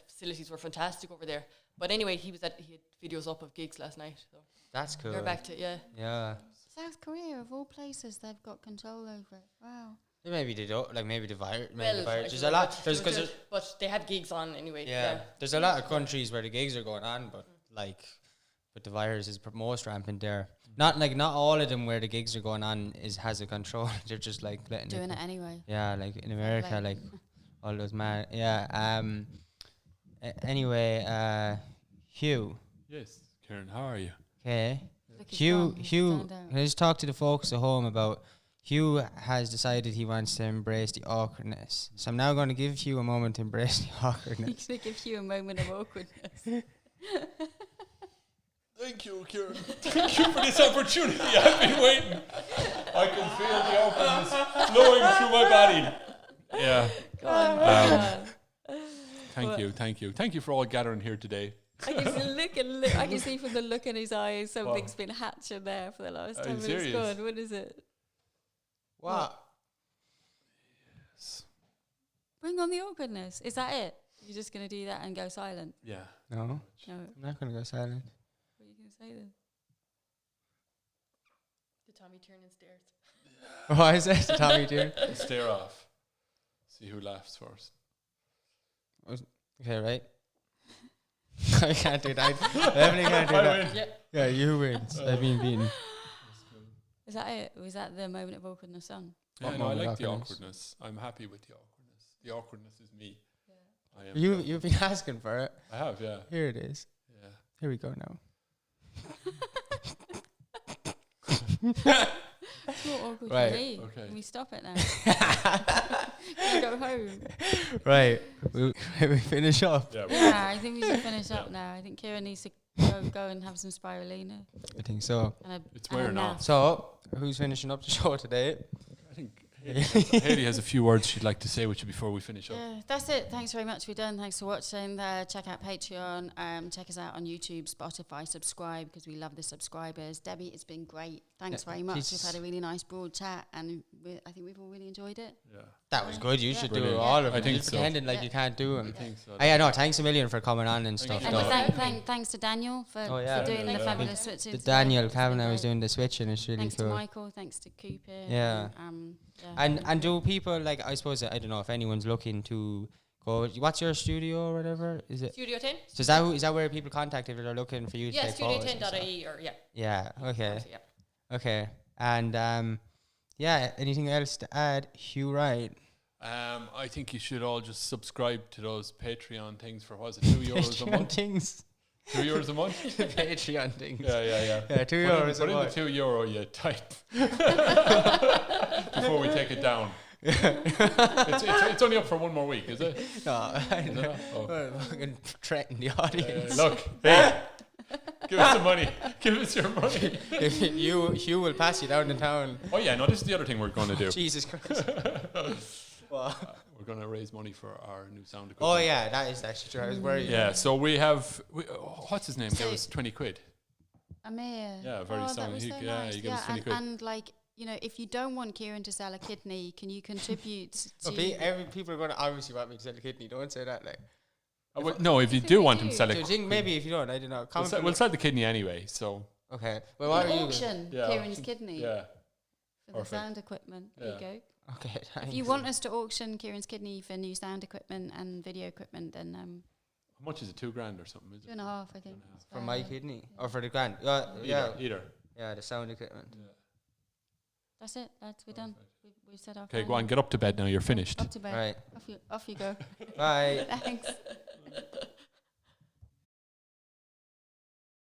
facilities were fantastic over there. But anyway, he had videos up of gigs last night. So That's cool. we're back to Yeah. South Korea, of all places, they've got control over it. Wow. Maybe they don't, like maybe the virus. Well, There's a lot. but they have gigs on anyway. Yeah, there's a lot of countries where the gigs are going on, but the virus is most rampant there. Not all of them where the gigs are going on has a control. They're just like letting Doing it anyway. Yeah, like in America, like all those mad. Yeah. Anyway, Hugh. Yes, Karen, how are you? Okay. Look, he's Hugh. gone. He's Hugh. zoned out. Can I just talk to the folks at home about? Hugh has decided he wants to embrace the awkwardness. So I'm now going to give Hugh a moment to embrace the awkwardness. He's going to give you a moment of awkwardness. Thank you, Kieran. Thank you for this opportunity. I've been waiting. I can feel the awkwardness flowing through my body. Yeah. Thank you. Thank you for all gathering here today. I can see from the look in his eyes something's been hatching there for the last 10 minutes. serious? Go on, what is it? What? Yes. Bring on the awkwardness. Is that it? You're just going to do that and go silent? Yeah. No, No. I'm not going to go silent. What are you going to say then? The Tommy Tiernan stairs. Why is that, Tommy dear? Stare off. See who laughs first. Okay, right? I can't do that. I definitely can't do I that. win. Yeah. Yeah, you win. I've been beaten. Was that it? Was that the moment of awkwardness song? Yeah, no, I like the awkwardness. I'm happy with the awkwardness. The awkwardness is me. Yeah. I am. You've been asking for it. I have, yeah. Here it is. Yeah. Here we go now. It's not awkward Right. for me. Okay. Can we stop it now? Can I go home? Right. We finish up. Yeah. Yeah, I think we should finish up now. I think Kieran needs to go and have some spirulina. I think so. It's wearing off. So, who's finishing up the show today? I think Hayley has a few words she'd like to say with you before we finish up. Yeah, that's it. Thanks very much. We're done. Thanks for watching. Check out Patreon. Check us out on YouTube, Spotify. Subscribe because we love the subscribers. Debbie, it's been great. Thanks very much. We've had a really nice broad chat, and I think we've all really enjoyed it. Yeah, that was good. You should do Brilliant. all of them. I think You're so. pretending like you can't do them. I think so. Yeah, no, thanks a million for coming on and stuff. you. And thanks to Daniel for doing the fabulous switches. The Daniel Kavanagh was doing the switching. It's really thanks cool. to Michael. Thanks to Cooper. Yeah. Yeah. And do people, like, I suppose, I don't know if anyone's looking to go, what's your studio or whatever? Is it? Studio 10? So is that where people contact if they're looking for you to take photos? Yeah, studio10.ie or Yeah, okay. Yeah. Okay. And yeah, anything else to add, Hugh Wright? I think you should all just subscribe to those Patreon things for, what is it, €2 a month? Things. €2 a month? Patreon things. Yeah. Yeah, €2 a Put in month. the €2 you type before we take it down. It's only up for one more week, is it? No, I Is know. it? Oh. Fucking threaten the audience. Look, hey, give us the money. Give us your money. Hugh will pass you down in town. Oh yeah, no, this is the other thing we're going to do. Jesus Christ. We're going to raise money for our new sound equipment. Oh yeah, that is actually true. I was worried. Yeah, so we have, what's his name? Gave us 20 quid. Amir. Yeah, very that sound. was so Yeah, nice. he gave us 20 quid. And like, you know, if you don't want Kieran to sell a kidney, can you contribute to... People are going to obviously want me to sell a kidney. Don't say that, like. No, if you do want him to sell Do it, you think maybe if you don't, I don't know. we'll sell the kidney anyway. So Okay. Well, what are you? auction Yeah, Kieran's kidney yeah, for perfect. the sound equipment. There you go. Okay. If you want us to auction Kieran's kidney for new sound equipment and video equipment, then how much is it? $2,000 or something? Is it? 2.5, I think. for my kidney or for the grand? Either. Yeah, the sound equipment. Yeah. That's it. We're done. We've said our Okay, go final. on, get up to bed now. You're finished. Up to bed. Right. Off you go. Bye. Thanks.